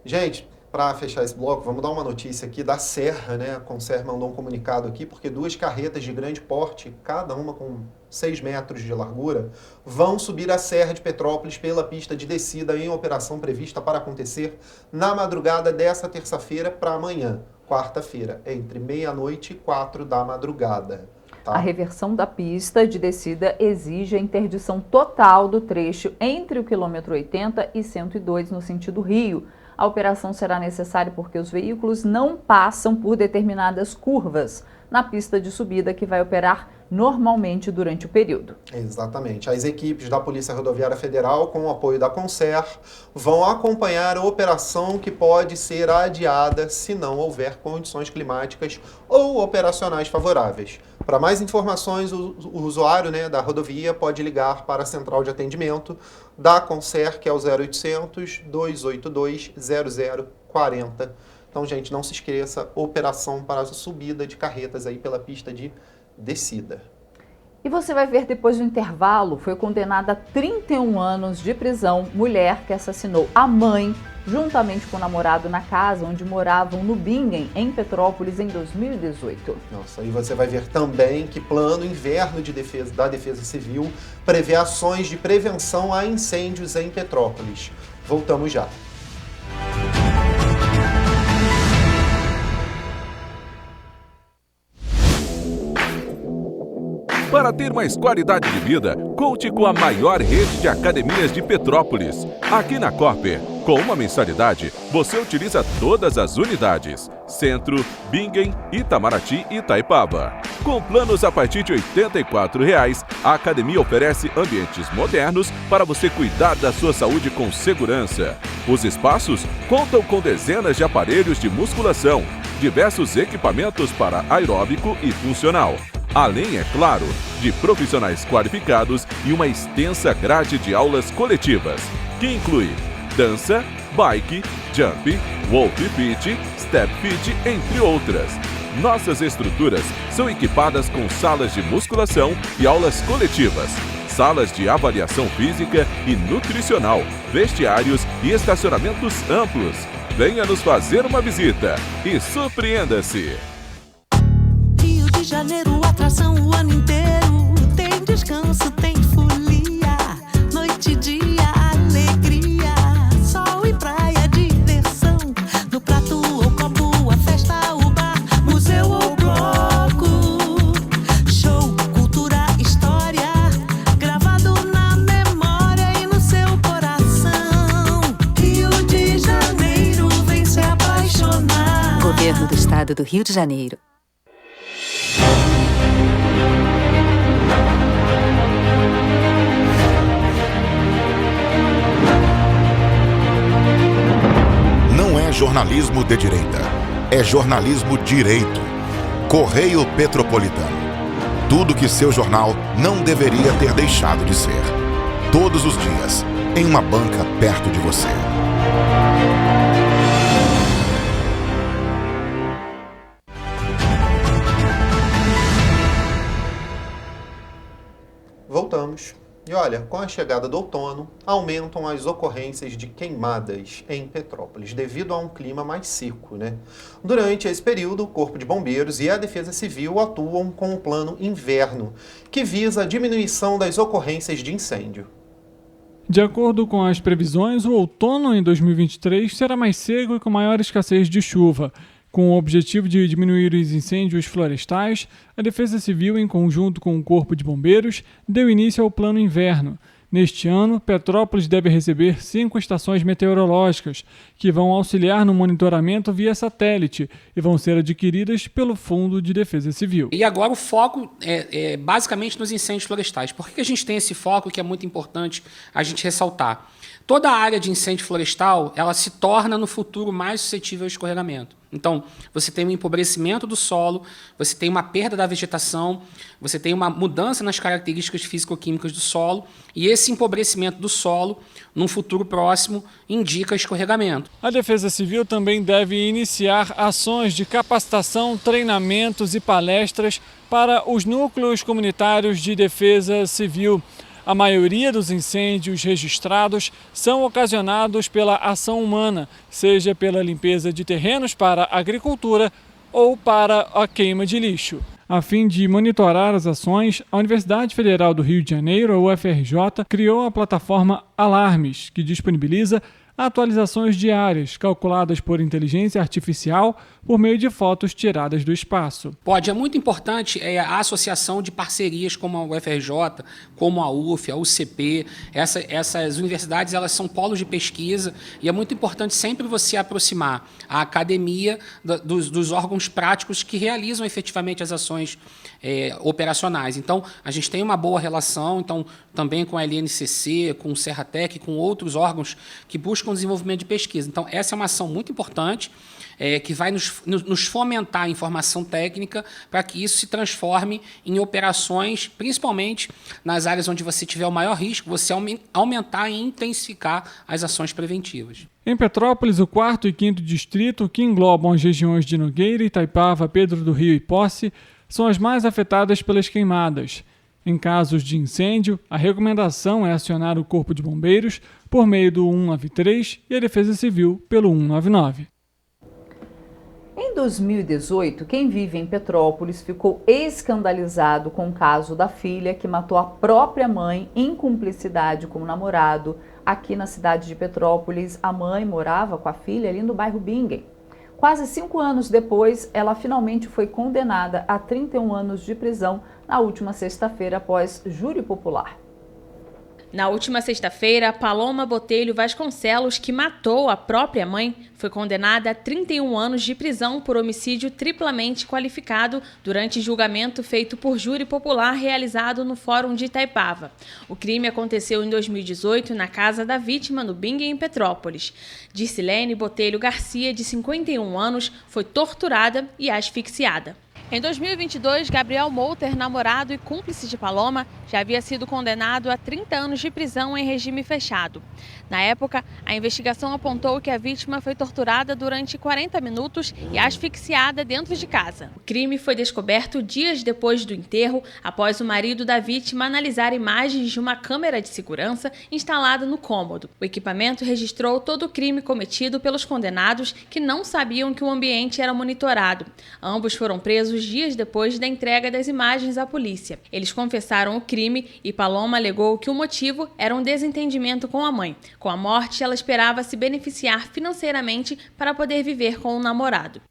Speaker 2: Gente, para fechar esse bloco, vamos dar uma notícia aqui da Serra, né? A Conser mandou um comunicado aqui, porque 2 carretas de grande porte, cada uma com 6 metros de largura, vão subir a Serra de Petrópolis pela pista de descida em operação prevista para acontecer na madrugada dessa terça-feira para amanhã, quarta-feira, entre meia-noite e 4 da madrugada. Tá?
Speaker 3: A reversão da pista de descida exige a interdição total do trecho entre o quilômetro 80 e 102 no sentido Rio. A operação será necessária porque os veículos não passam por determinadas curvas na pista de subida que vai operar normalmente durante o período.
Speaker 2: Exatamente. As equipes da Polícia Rodoviária Federal, com o apoio da Conser, vão acompanhar a operação que pode ser adiada se não houver condições climáticas ou operacionais favoráveis. Para mais informações, o usuário, né, da rodovia pode ligar para a central de atendimento da Conser, que é o 0800 282 0040. Então, gente, não se esqueça, operação para a subida de carretas aí pela pista de descida.
Speaker 3: E você vai ver depois do intervalo, foi condenada a 31 anos de prisão mulher que assassinou a mãe juntamente com o namorado na casa onde moravam no Bingen, em Petrópolis, em 2018.
Speaker 2: Nossa, e você vai ver também que Plano Inverno da Defesa Civil prevê ações de prevenção a incêndios em Petrópolis. Voltamos já.
Speaker 6: Para ter mais qualidade de vida, conte com a maior rede de academias de Petrópolis. Aqui na Cooper, com uma mensalidade, você utiliza todas as unidades: Centro, Bingen, Itamaraty e Itaipava. Com planos a partir de R$ 84,00, a academia oferece ambientes modernos para você cuidar da sua saúde com segurança. Os espaços contam com dezenas de aparelhos de musculação, diversos equipamentos para aeróbico e funcional. Além, é claro, de profissionais qualificados e uma extensa grade de aulas coletivas, que inclui dança, bike, jump, wolf fit, step fit, entre outras. Nossas estruturas são equipadas com salas de musculação e aulas coletivas, salas de avaliação física e nutricional, vestiários e estacionamentos amplos. Venha nos fazer uma visita e surpreenda-se!
Speaker 7: Rio de Janeiro, atração o ano inteiro. Tem descanso, tem folia. Noite e dia, alegria. Sol e praia, diversão. No prato ou copo, a festa, o bar. Museu ou bloco. Show, cultura, história. Gravado na memória e no seu coração. Rio de Janeiro, vem se apaixonar.
Speaker 8: Governo do Estado do Rio de Janeiro.
Speaker 1: Não é jornalismo de direita, é jornalismo direito. Correio Petropolitano. Tudo que seu jornal não deveria ter deixado de ser. Todos os dias, em uma banca perto de você.
Speaker 2: Voltamos. E olha, com a chegada do outono, aumentam as ocorrências de queimadas em Petrópolis, devido a um clima mais seco, né? Durante esse período, o Corpo de Bombeiros e a Defesa Civil atuam com o Plano Inverno, que visa a diminuição das ocorrências de incêndio.
Speaker 19: De acordo com as previsões, o outono em 2023 será mais seco e com maior escassez de chuva. Com o objetivo de diminuir os incêndios florestais, a Defesa Civil, em conjunto com o Corpo de Bombeiros, deu início ao Plano Inverno. Neste ano, Petrópolis deve receber 5 estações meteorológicas, que vão auxiliar no monitoramento via satélite e vão ser adquiridas pelo Fundo de Defesa Civil.
Speaker 20: E agora o foco é basicamente nos incêndios florestais. Por que a gente tem esse foco que é muito importante a gente ressaltar? Toda a área de incêndio florestal, ela se torna no futuro mais suscetível ao escorregamento. Então, você tem um empobrecimento do solo, você tem uma perda da vegetação, você tem uma mudança nas características físico-químicas do solo, e esse empobrecimento do solo, num futuro próximo, indica escorregamento.
Speaker 19: A Defesa Civil também deve iniciar ações de capacitação, treinamentos e palestras para os núcleos comunitários de defesa civil. A maioria dos incêndios registrados são ocasionados pela ação humana, seja pela limpeza de terrenos para agricultura ou para a queima de lixo. A fim de monitorar as ações, a Universidade Federal do Rio de Janeiro, a UFRJ, criou a plataforma Alarmes, que disponibiliza atualizações diárias, calculadas por inteligência artificial por meio de fotos tiradas do espaço.
Speaker 20: É muito importante a associação de parcerias como a UFRJ, como a UF, a UCP. Essas universidades, elas são polos de pesquisa, e é muito importante sempre você aproximar a academia dos órgãos práticos que realizam efetivamente as ações operacionais. Então, a gente tem uma boa relação, também com a LNCC, com o Serratec, com outros órgãos que buscam o desenvolvimento de pesquisa. Então, essa é uma ação muito importante, que vai nos fomentar a informação técnica para que isso se transforme em operações, principalmente nas áreas onde você tiver o maior risco, você aumentar e intensificar as ações preventivas.
Speaker 19: Em Petrópolis, o 4º e 5º distrito, que englobam as regiões de Nogueira, Itaipava, Pedro do Rio e Posse, são as mais afetadas pelas queimadas. Em casos de incêndio, a recomendação é acionar o Corpo de Bombeiros por meio do 193 e a Defesa Civil pelo 199.
Speaker 3: Em 2018, quem vive em Petrópolis ficou escandalizado com o caso da filha que matou a própria mãe em cumplicidade com o namorado. Aqui na cidade de Petrópolis, a mãe morava com a filha ali no bairro Bingen. Quase 5 anos depois, ela finalmente foi condenada a 31 anos de prisão na última sexta-feira após júri popular.
Speaker 21: Na última sexta-feira, Paloma Botelho Vasconcelos, que matou a própria mãe, foi condenada a 31 anos de prisão por homicídio triplamente qualificado durante julgamento feito por júri popular realizado no Fórum de Itaipava. O crime aconteceu em 2018 na casa da vítima, no Bingen, em Petrópolis. Dircilene Botelho Garcia, de 51 anos, foi torturada e asfixiada. Em 2022, Gabriel Mouter, namorado e cúmplice de Paloma, já havia sido condenado a 30 anos de prisão em regime fechado. Na época, a investigação apontou que a vítima foi torturada durante 40 minutos e asfixiada dentro de casa. O crime foi descoberto dias depois do enterro, após o marido da vítima analisar imagens de uma câmera de segurança instalada no cômodo. O equipamento registrou todo o crime cometido pelos condenados, que não sabiam que o ambiente era monitorado. Ambos foram presos dias depois da entrega das imagens à polícia. Eles confessaram o crime e Paloma alegou que o motivo era um desentendimento com a mãe. Com a morte, ela esperava se beneficiar financeiramente para poder viver com o namorado.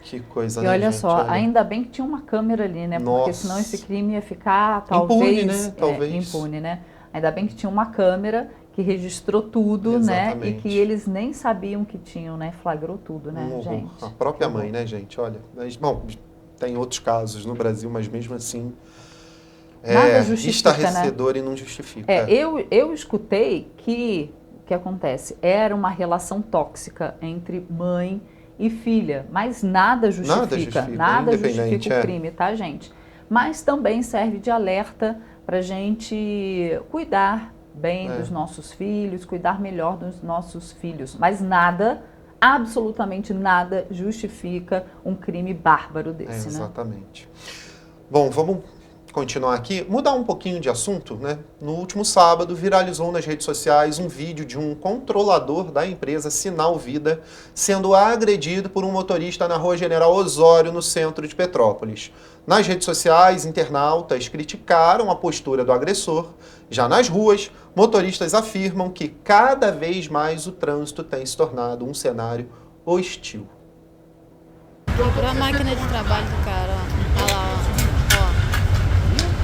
Speaker 2: Que coisa,
Speaker 3: e
Speaker 2: né,
Speaker 3: olha
Speaker 2: gente?
Speaker 3: só, ainda bem que tinha uma câmera ali, né?
Speaker 2: Nossa.
Speaker 3: Porque senão esse crime ia ficar, talvez,
Speaker 2: impune, né?
Speaker 3: Impune, né? Ainda bem que tinha uma câmera que registrou tudo, né? E que eles nem sabiam que tinham, né? Flagrou tudo, né, gente?
Speaker 2: A própria mãe, né, gente? Olha, bom, tem outros casos no Brasil, mas mesmo assim
Speaker 3: nada justifica,
Speaker 2: estarrecedor, né? E não justifica.
Speaker 3: Eu escutei que o que acontece era uma relação tóxica entre mãe e filha, mas nada justifica o crime, tá, gente? Mas também serve de alerta pra gente cuidar bem dos nossos filhos, cuidar melhor dos nossos filhos. Mas nada, absolutamente nada, justifica um crime bárbaro desse, né?
Speaker 2: Exatamente. Bom, vamos continuar aqui. Mudar um pouquinho de assunto, né? No último sábado, viralizou nas redes sociais um vídeo de um controlador da empresa Sinal Vida sendo agredido por um motorista na Rua General Osório, no centro de Petrópolis. Nas redes sociais, internautas criticaram a postura do agressor. Já nas ruas, motoristas afirmam que cada vez mais o trânsito tem se tornado um cenário hostil.
Speaker 22: Quebrou a máquina de trabalho do cara, ó. Olha lá, ó.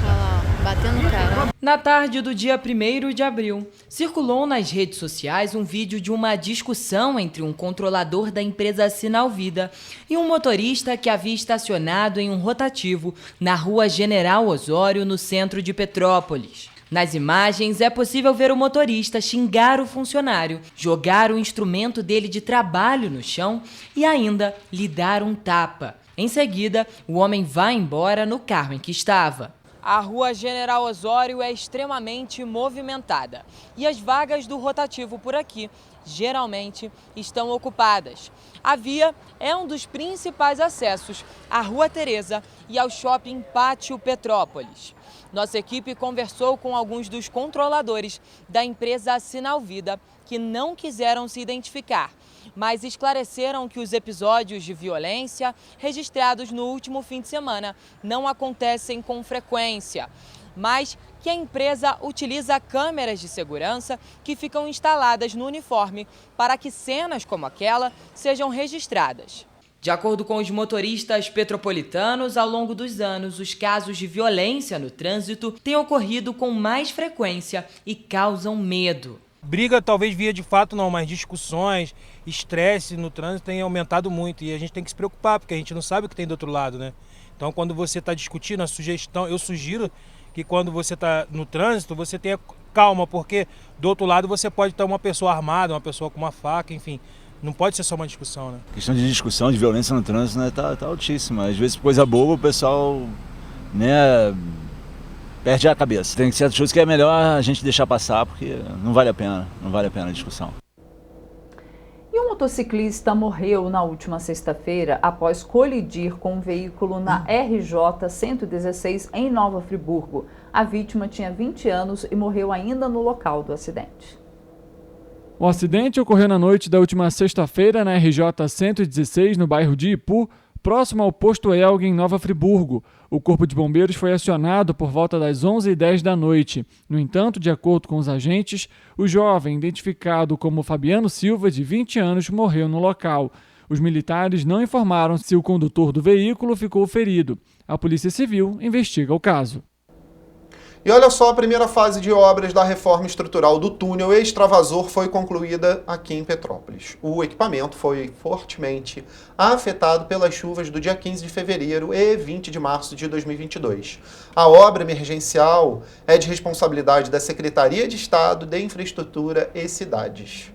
Speaker 22: Olha lá, batendo no cara.
Speaker 18: Na tarde do dia 1º de abril, circulou nas redes sociais um vídeo de uma discussão entre um controlador da empresa Sinal Vida e um motorista que havia estacionado em um rotativo na Rua General Osório, no centro de Petrópolis.
Speaker 4: Nas imagens, é possível ver o motorista xingar o funcionário, jogar o instrumento dele de trabalho no chão e ainda lhe dar um tapa. Em seguida, o homem vai embora no carro em que estava.
Speaker 18: A Rua General Osório é extremamente movimentada e as vagas do rotativo por aqui geralmente estão ocupadas. A via é um dos principais acessos à Rua Teresa e ao Shopping Pátio Petrópolis. Nossa equipe conversou com alguns dos controladores da empresa Sinal Vida que não quiseram se identificar, mas esclareceram que os episódios de violência registrados no último fim de semana não acontecem com frequência, mas que a empresa utiliza câmeras de segurança que ficam instaladas no uniforme para que cenas como aquela sejam registradas.
Speaker 4: De acordo com os motoristas petropolitanos, ao longo dos anos, os casos de violência no trânsito têm ocorrido com mais frequência e causam medo.
Speaker 5: Briga talvez via de fato não, mas discussões, estresse no trânsito tem aumentado muito e a gente tem que se preocupar, porque a gente não sabe o que tem do outro lado, né? Então quando você está discutindo, eu sugiro que quando você está no trânsito, você tenha calma, porque do outro lado você pode ter uma pessoa armada, uma pessoa com uma faca, enfim. Não pode ser só uma discussão, né?
Speaker 23: A questão de discussão, de violência no trânsito, né, tá altíssima. Às vezes, coisa boba, o pessoal, né, perde a cabeça. Tem certas coisas que é melhor a gente deixar passar, porque não vale a pena a discussão.
Speaker 3: E um motociclista morreu na última sexta-feira após colidir com um veículo na RJ 116 em Nova Friburgo. A vítima tinha 20 anos e morreu ainda no local do acidente.
Speaker 19: O acidente ocorreu na noite da última sexta-feira na RJ 116, no bairro de Ipu, próximo ao posto Elgin, em Nova Friburgo. O corpo de bombeiros foi acionado por volta das 11h10 da noite. No entanto, de acordo com os agentes, o jovem, identificado como Fabiano Silva, de 20 anos, morreu no local. Os militares não informaram se o condutor do veículo ficou ferido. A Polícia Civil investiga o caso.
Speaker 2: E olha só, a primeira fase de obras da reforma estrutural do túnel extravasor foi concluída aqui em Petrópolis. O equipamento foi fortemente afetado pelas chuvas do dia 15 de fevereiro e 20 de março de 2022. A obra emergencial é de responsabilidade da Secretaria de Estado de Infraestrutura e Cidades.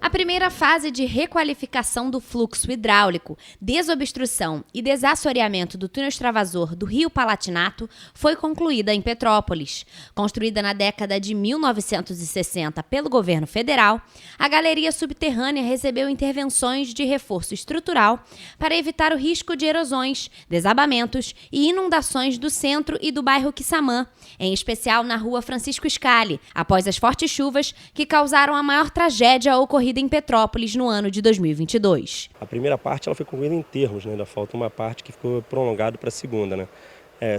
Speaker 15: A primeira fase de requalificação do fluxo hidráulico, desobstrução e desassoreamento do túnel extravasor do Rio Palatinato foi concluída em Petrópolis. Construída na década de 1960 pelo governo federal, a galeria subterrânea recebeu intervenções de reforço estrutural para evitar o risco de erosões, desabamentos e inundações do centro e do bairro Quissamã, em especial na rua Francisco Scali, após as fortes chuvas que causaram a maior tragédia ocorrida em Petrópolis no ano de 2022.
Speaker 24: A primeira parte ela foi concluída em termos, né? Ainda falta uma parte que ficou prolongada para a segunda, né?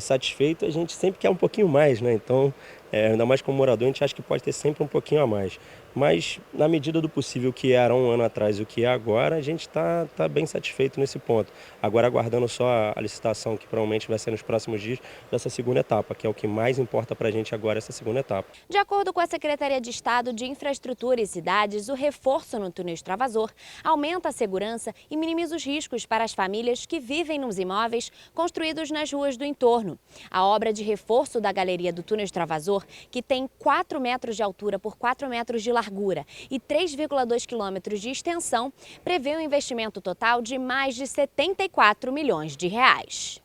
Speaker 24: Satisfeito, a gente sempre quer um pouquinho mais, né? Então, ainda mais como morador, a gente acha que pode ter sempre um pouquinho a mais. Mas, na medida do possível, o que era um ano atrás e o que é agora, a gente está bem satisfeito nesse ponto. Agora, aguardando só a licitação, que provavelmente vai ser nos próximos dias, dessa segunda etapa, que é o que mais importa para a gente agora, essa segunda etapa.
Speaker 15: De acordo com a Secretaria de Estado de Infraestrutura e Cidades, o reforço no túnel extravasor aumenta a segurança e minimiza os riscos para as famílias que vivem nos imóveis construídos nas ruas do entorno. A obra de reforço da galeria do túnel extravasor, que tem 4 metros de altura por 4 metros de largura e 3,2 quilômetros de extensão, prevê um investimento total de mais de 74 milhões de reais.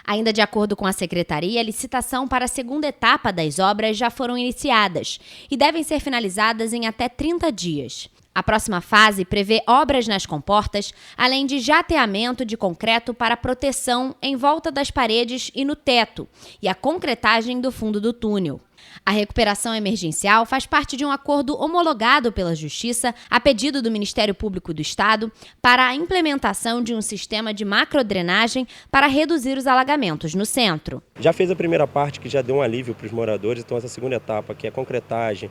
Speaker 15: Ainda de acordo com a Secretaria, a licitação para a segunda etapa das obras já foram iniciadas e devem ser finalizadas em até 30 dias. A próxima fase prevê obras nas comportas, além de jateamento de concreto para proteção em volta das paredes e no teto, e a concretagem do fundo do túnel. A recuperação emergencial faz parte de um acordo homologado pela Justiça a pedido do Ministério Público do Estado para a implementação de um sistema de macrodrenagem para reduzir os alagamentos no centro.
Speaker 24: Já fez a primeira parte, que já deu um alívio para os moradores, então essa segunda etapa, que é a concretagem,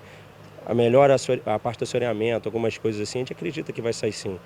Speaker 24: a melhor a parte do assoreamento, algumas coisas assim, a gente acredita que vai sair sim.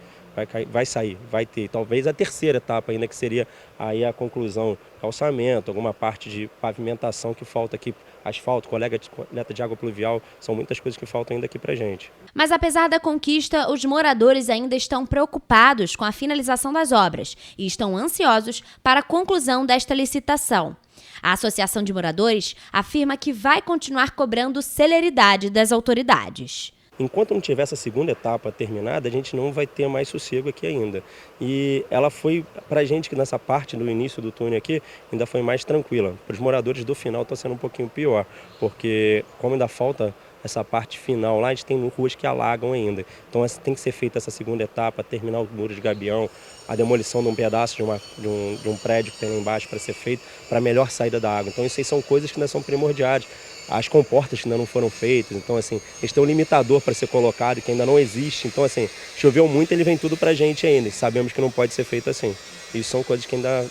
Speaker 24: Vai ter. Talvez a terceira etapa ainda, que seria aí a conclusão, calçamento, alguma parte de pavimentação que falta aqui, asfalto, coleta de água pluvial, são muitas coisas que faltam ainda aqui pra gente.
Speaker 15: Mas apesar da conquista, os moradores ainda estão preocupados com a finalização das obras e estão ansiosos para a conclusão desta licitação. A Associação de Moradores afirma que vai continuar cobrando celeridade das autoridades.
Speaker 24: Enquanto não tiver essa segunda etapa terminada, a gente não vai ter mais sossego aqui ainda. E ela foi, para a gente que nessa parte do início do túnel aqui, ainda foi mais tranquila. Para os moradores do final está sendo um pouquinho pior, porque como ainda falta essa parte final lá, a gente tem ruas que alagam ainda. Então tem que ser feita essa segunda etapa, terminar o muro de gabião, a demolição de um pedaço de um prédio que tem lá embaixo para ser feito, para melhor saída da água. Então isso aí são coisas que ainda são primordiais. As comportas que ainda não foram feitas, então assim, eles têm um limitador para ser colocado que ainda não existe. Então assim, choveu muito, ele vem tudo para a gente ainda, e sabemos que não pode ser feito assim. Isso são coisas que ainda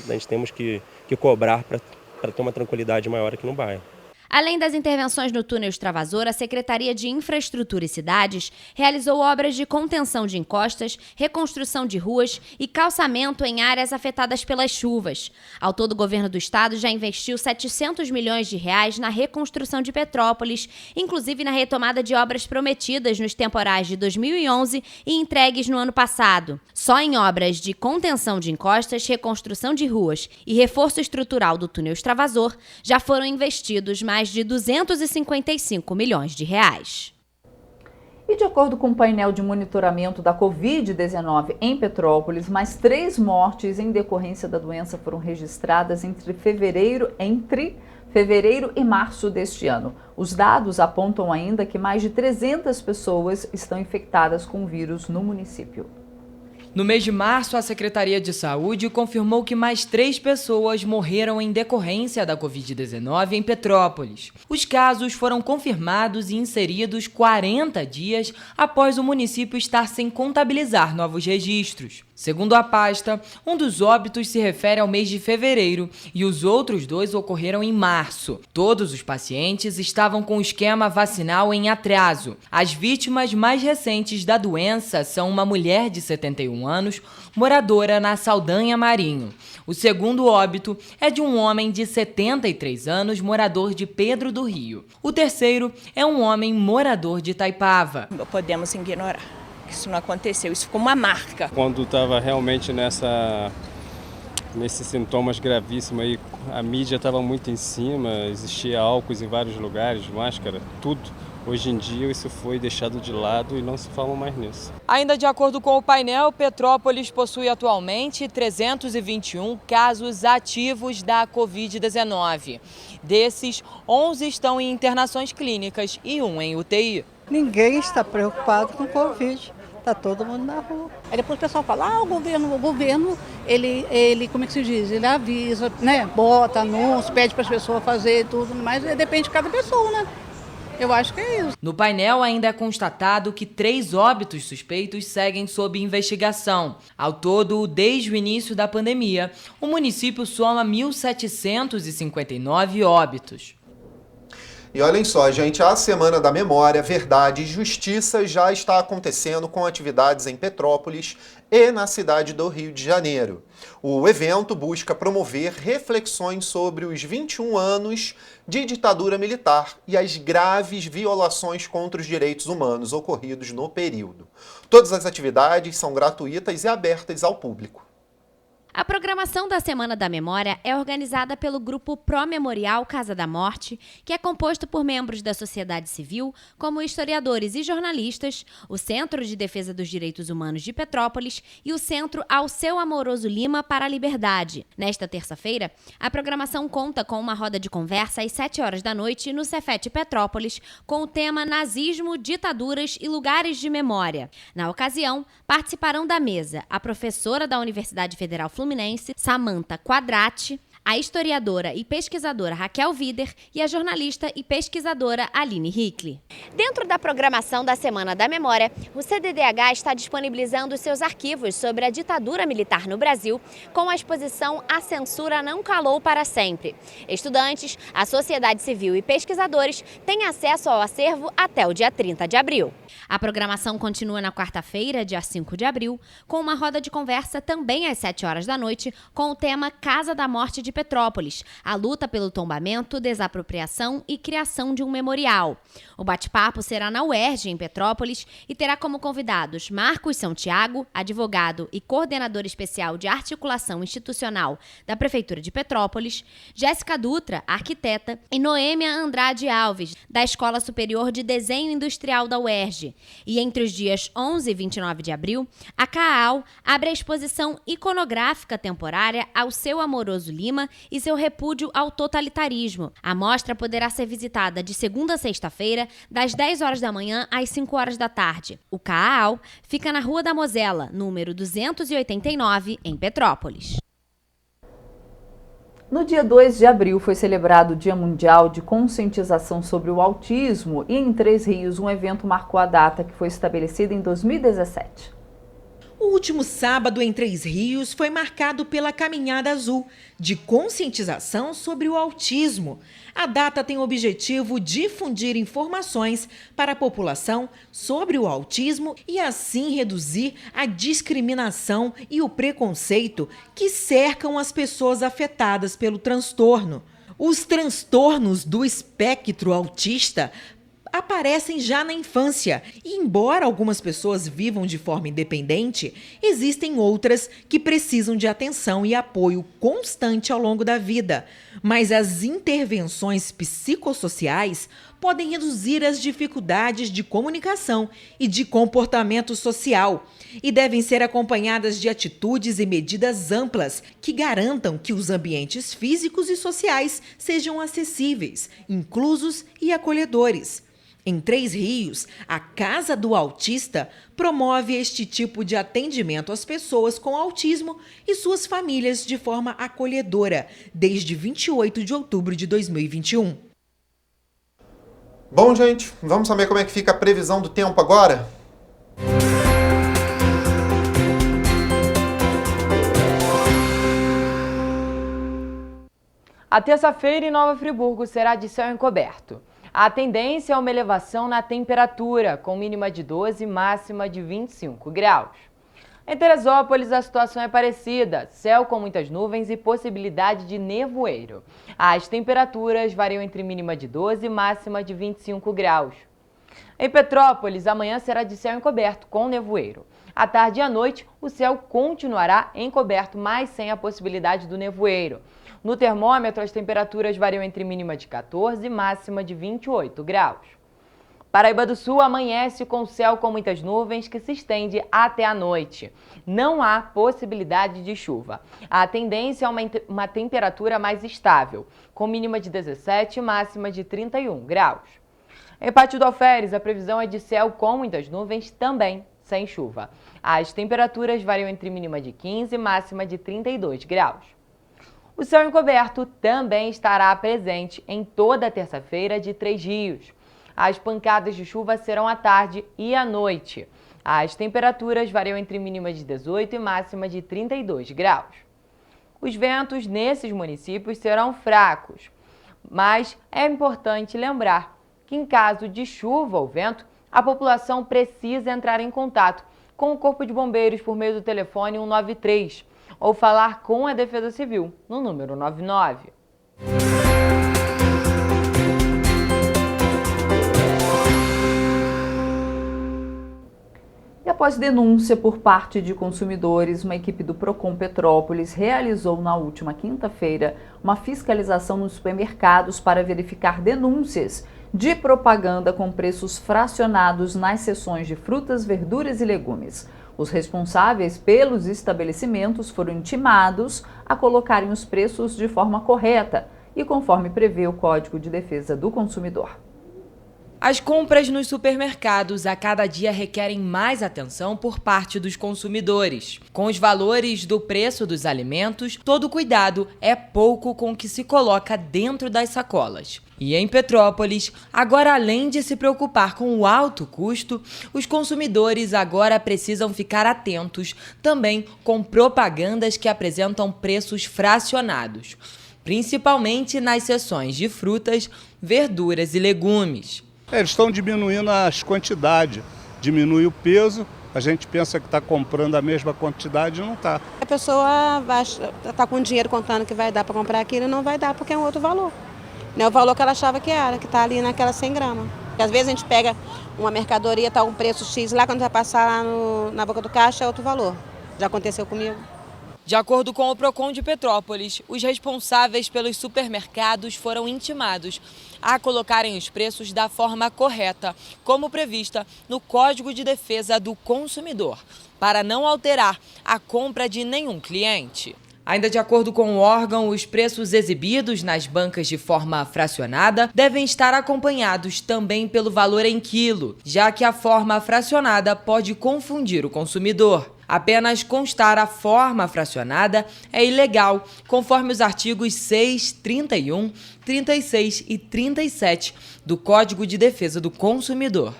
Speaker 24: a gente temos que cobrar para ter uma tranquilidade maior aqui no bairro.
Speaker 15: Além das intervenções no túnel extravasor, a Secretaria de Infraestrutura e Cidades realizou obras de contenção de encostas, reconstrução de ruas e calçamento em áreas afetadas pelas chuvas. Ao todo, o governo do estado já investiu R$700 milhões na reconstrução de Petrópolis, inclusive na retomada de obras prometidas nos temporais de 2011 e entregues no ano passado. Só em obras de contenção de encostas, reconstrução de ruas e reforço estrutural do túnel extravasor, já foram investidos mais de R$255 milhões.
Speaker 3: E de acordo com o painel de monitoramento da Covid-19 em Petrópolis, mais 3 mortes em decorrência da doença foram registradas entre fevereiro e março deste ano. Os dados apontam ainda que mais de 300 pessoas estão infectadas com o vírus no município.
Speaker 4: No mês de março, a Secretaria de Saúde confirmou que mais 3 pessoas morreram em decorrência da Covid-19 em Petrópolis. Os casos foram confirmados e inseridos 40 dias após o município estar sem contabilizar novos registros. Segundo a pasta, um dos óbitos se refere ao mês de fevereiro e os outros 2 ocorreram em março. Todos os pacientes estavam com o esquema vacinal em atraso. As vítimas mais recentes da doença são uma mulher de 71 anos, moradora na Saldanha Marinho. O segundo óbito é de um homem de 73 anos, morador de Pedro do Rio. O terceiro é um homem morador de Itaipava.
Speaker 11: Podemos ignorar. Isso não aconteceu, isso ficou uma marca.
Speaker 12: Quando estava realmente nesses sintomas gravíssimos aí, a mídia estava muito em cima, existia álcool em vários lugares, máscara, tudo. Hoje em dia isso foi deixado de lado e não se fala mais nisso.
Speaker 18: Ainda de acordo com o painel, Petrópolis possui atualmente 321 casos ativos da Covid-19. Desses, 11 estão em internações clínicas e 1 em UTI.
Speaker 13: Ninguém está preocupado com Covid. Está todo mundo na rua. Aí depois o pessoal fala, o governo, ele como é que se diz? Ele avisa, né? Bota anúncio, pede para as pessoas fazer tudo, mas depende de cada pessoa, né? Eu acho que é isso.
Speaker 4: No painel ainda é constatado que 3 óbitos suspeitos seguem sob investigação. Ao todo, desde o início da pandemia, o município soma 1.759 óbitos.
Speaker 2: E olhem só, gente, a Semana da Memória, Verdade e Justiça já está acontecendo com atividades em Petrópolis e na cidade do Rio de Janeiro. O evento busca promover reflexões sobre os 21 anos de ditadura militar e as graves violações contra os direitos humanos ocorridos no período. Todas as atividades são gratuitas e abertas ao público.
Speaker 15: A programação da Semana da Memória é organizada pelo grupo Pró-Memorial Casa da Morte, que é composto por membros da sociedade civil, como historiadores e jornalistas, o Centro de Defesa dos Direitos Humanos de Petrópolis e o Centro Alceu Amoroso Lima para a Liberdade. Nesta terça-feira, a programação conta com uma roda de conversa às 7 horas da noite no Cefet Petrópolis, com o tema Nazismo, Ditaduras e Lugares de Memória. Na ocasião, participarão da mesa a professora da Universidade Federal Fluminense, Samantha Quadrati, a historiadora e pesquisadora Raquel Vider e a jornalista e pesquisadora Aline Hickley. Dentro da programação da Semana da Memória, o CDDH está disponibilizando seus arquivos sobre a ditadura militar no Brasil com a exposição A Censura Não Calou para Sempre. Estudantes, a sociedade civil e pesquisadores têm acesso ao acervo até o dia 30 de abril. A programação continua na quarta-feira, dia 5 de abril, com uma roda de conversa também às 7 horas da noite com o tema Casa da Morte de Petrópolis, a luta pelo tombamento, desapropriação e criação de um memorial. O bate-papo será na UERJ, em Petrópolis, e terá como convidados Marcos Santiago, advogado e coordenador especial de articulação institucional da Prefeitura de Petrópolis, Jéssica Dutra, arquiteta, e Noêmia Andrade Alves, da Escola Superior de Desenho Industrial da UERJ. E entre os dias 11 e 29 de abril, a CAAL abre a exposição iconográfica temporária Alceu Amoroso Lima e seu repúdio ao totalitarismo. A mostra poderá ser visitada de segunda a sexta-feira, das 10 horas da manhã às 5 horas da tarde. O CAAL fica na Rua da Mosela, número 289, em Petrópolis.
Speaker 3: No dia 2 de abril foi celebrado o Dia Mundial de Conscientização sobre o Autismo e em Três Rios um evento marcou a data que foi estabelecida em 2017.
Speaker 9: O último sábado em Três Rios foi marcado pela Caminhada Azul, de conscientização sobre o autismo. A data tem o objetivo de difundir informações para a população sobre o autismo e assim reduzir a discriminação e o preconceito que cercam as pessoas afetadas pelo transtorno. Os transtornos do espectro autista aparecem já na infância e, embora algumas pessoas vivam de forma independente, existem outras que precisam de atenção e apoio constante ao longo da vida. Mas as intervenções psicossociais podem reduzir as dificuldades de comunicação e de comportamento social e devem ser acompanhadas de atitudes e medidas amplas que garantam que os ambientes físicos e sociais sejam acessíveis, inclusos e acolhedores. Em Três Rios, a Casa do Autista promove este tipo de atendimento às pessoas com autismo e suas famílias de forma acolhedora, desde 28 de outubro de 2021.
Speaker 2: Bom, gente, vamos saber como é que fica a previsão do tempo agora?
Speaker 4: A terça-feira em Nova Friburgo será de céu encoberto. A tendência é uma elevação na temperatura, com mínima de 12 e máxima de 25 graus. Em Teresópolis, a situação é parecida, céu com muitas nuvens e possibilidade de nevoeiro. As temperaturas variam entre mínima de 12 e máxima de 25 graus. Em Petrópolis, amanhã será de céu encoberto, com nevoeiro. À tarde e à noite, o céu continuará encoberto, mas sem a possibilidade do nevoeiro. No termômetro, as temperaturas variam entre mínima de 14 e máxima de 28 graus. Paraíba do Sul amanhece com céu com muitas nuvens que se estende até a noite. Não há possibilidade de chuva. A tendência é uma temperatura mais estável, com mínima de 17 e máxima de 31 graus. Em Pátio do Alferes, a previsão é de céu com muitas nuvens, também sem chuva. As temperaturas variam entre mínima de 15 e máxima de 32 graus. O céu encoberto também estará presente em toda a terça-feira de Três Rios. As pancadas de chuva serão à tarde e à noite. As temperaturas variam entre mínima de 18 e máxima de 32 graus. Os ventos nesses municípios serão fracos, mas é importante lembrar que em caso de chuva ou vento, a população precisa entrar em contato com o Corpo de Bombeiros por meio do telefone 193 ou falar com a Defesa Civil no número 99.
Speaker 3: E após denúncia por parte de consumidores, uma equipe do Procon Petrópolis realizou na última quinta-feira uma fiscalização nos supermercados para verificar denúncias de propaganda com preços fracionados nas seções de frutas, verduras e legumes. Os responsáveis pelos estabelecimentos foram intimados a colocarem os preços de forma correta e conforme prevê o Código de Defesa do Consumidor.
Speaker 4: As compras nos supermercados a cada dia requerem mais atenção por parte dos consumidores. Com os valores do preço dos alimentos, todo cuidado é pouco com o que se coloca dentro das sacolas. E em Petrópolis, agora além de se preocupar com o alto custo, os consumidores agora precisam ficar atentos também com propagandas que apresentam preços fracionados, principalmente nas seções de frutas, verduras e legumes.
Speaker 14: Eles estão diminuindo as quantidades, diminui o peso
Speaker 10: A gente pensa que está comprando a mesma quantidade e não está.
Speaker 14: A pessoa está com dinheiro contando que vai dar para comprar aquilo e não vai dar porque é um outro valor. Não é o valor que ela achava que era, que está ali naquela 100 gramas. Porque às vezes a gente pega uma mercadoria, está um preço X, lá quando vai passar lá na boca do caixa é outro valor. Já aconteceu comigo.
Speaker 18: De acordo com o Procon de Petrópolis, os responsáveis pelos supermercados foram intimados a colocarem os preços da forma correta, como prevista no Código de Defesa do Consumidor, para não alterar a compra de nenhum cliente. Ainda de acordo com o órgão, os preços exibidos nas bancas de forma fracionada devem estar acompanhados também pelo valor em quilo, já que a forma fracionada pode confundir o consumidor. Apenas constar a forma fracionada é ilegal, conforme os artigos 6, 31, 36 e 37 do Código de Defesa do Consumidor.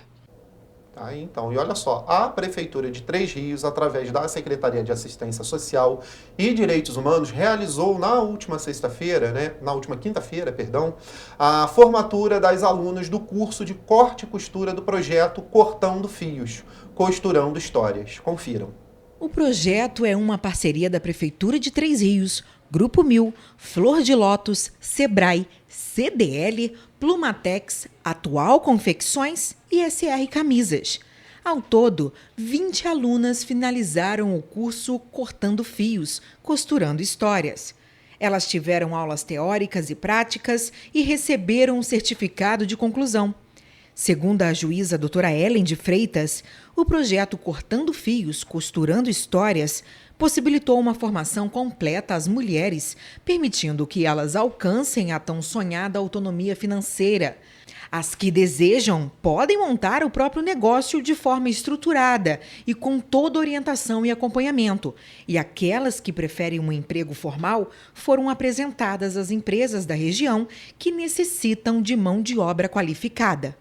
Speaker 2: Tá, então, e olha só, a Prefeitura de Três Rios, através da Secretaria de Assistência Social e Direitos Humanos, realizou na última quinta-feira, a formatura das alunas do curso de corte e costura do projeto Cortando Fios, Costurando Histórias. Confiram.
Speaker 9: O projeto é uma parceria da Prefeitura de Três Rios, Grupo Mil, Flor de Lótus, Sebrae, CDL, Plumatex, Atual Confecções e SR Camisas. Ao todo, 20 alunas finalizaram o curso Cortando Fios, Costurando Histórias. Elas tiveram aulas teóricas e práticas e receberam um certificado de conclusão. Segundo a juíza doutora Ellen de Freitas, o projeto Cortando Fios, Costurando Histórias possibilitou uma formação completa às mulheres, permitindo que elas alcancem a tão sonhada autonomia financeira. As que desejam podem montar o próprio negócio de forma estruturada e com toda orientação e acompanhamento. E aquelas que preferem um emprego formal foram apresentadas às empresas da região que necessitam de mão de obra qualificada.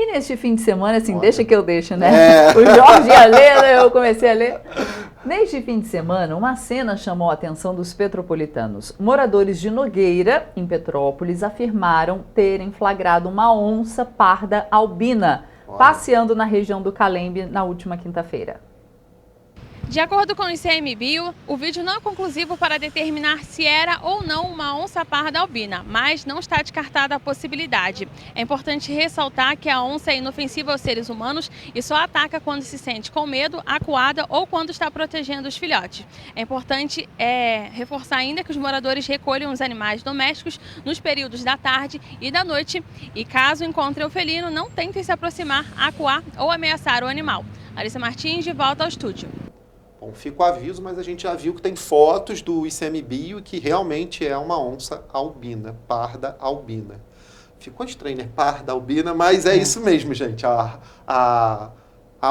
Speaker 3: E neste fim de semana, assim, deixa que eu deixo, né? O Jorge ia ler, né? Eu comecei a ler. Neste fim de semana, uma cena chamou a atenção dos petropolitanos. Moradores de Nogueira, em Petrópolis, afirmaram terem flagrado uma onça parda albina passeando na região do Calembe na última quinta-feira.
Speaker 21: De acordo com o ICMBio, o vídeo não é conclusivo para determinar se era ou não uma onça parda albina, mas não está descartada a possibilidade. É importante ressaltar que a onça é inofensiva aos seres humanos e só ataca quando se sente com medo, acuada ou quando está protegendo os filhotes. É importante reforçar ainda que os moradores recolham os animais domésticos nos períodos da tarde e da noite e, caso encontrem o felino, não tentem se aproximar, acuar ou ameaçar o animal. Larissa Martins, de volta ao estúdio.
Speaker 2: Bom, fica o aviso, mas a gente já viu que tem fotos do ICMBio que realmente é uma onça albina, parda albina. Ficou estranho, né? Parda albina, mas é isso mesmo, gente. A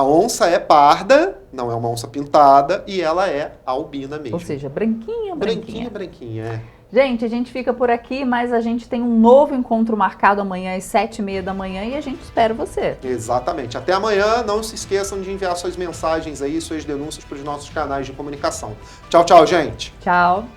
Speaker 2: onça é parda, não é uma onça pintada, e ela é albina mesmo.
Speaker 3: Ou seja, branquinha.
Speaker 2: Branquinha.
Speaker 3: Gente, a gente fica por aqui, mas a gente tem um novo encontro marcado amanhã às 7h30 da manhã e a gente espera você.
Speaker 2: Exatamente. Até amanhã. Não se esqueçam de enviar suas mensagens aí, suas denúncias para os nossos canais de comunicação. Tchau, tchau, gente.
Speaker 3: Tchau.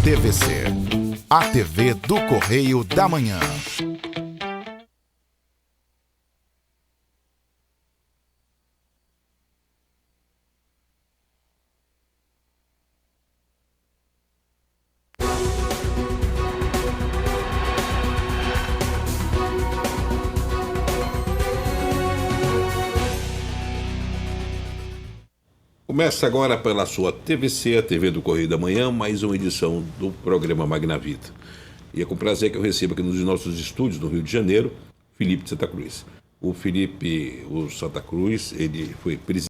Speaker 1: TVC, a TV do Correio da Manhã.
Speaker 16: Começa agora pela sua TVC, a TV do Correio da Manhã, mais uma edição do programa Magna Vida. E é com prazer que eu recebo aqui nos nossos estúdios no Rio de Janeiro, Felipe de Santa Cruz. O Felipe, Santa Cruz, ele foi presidente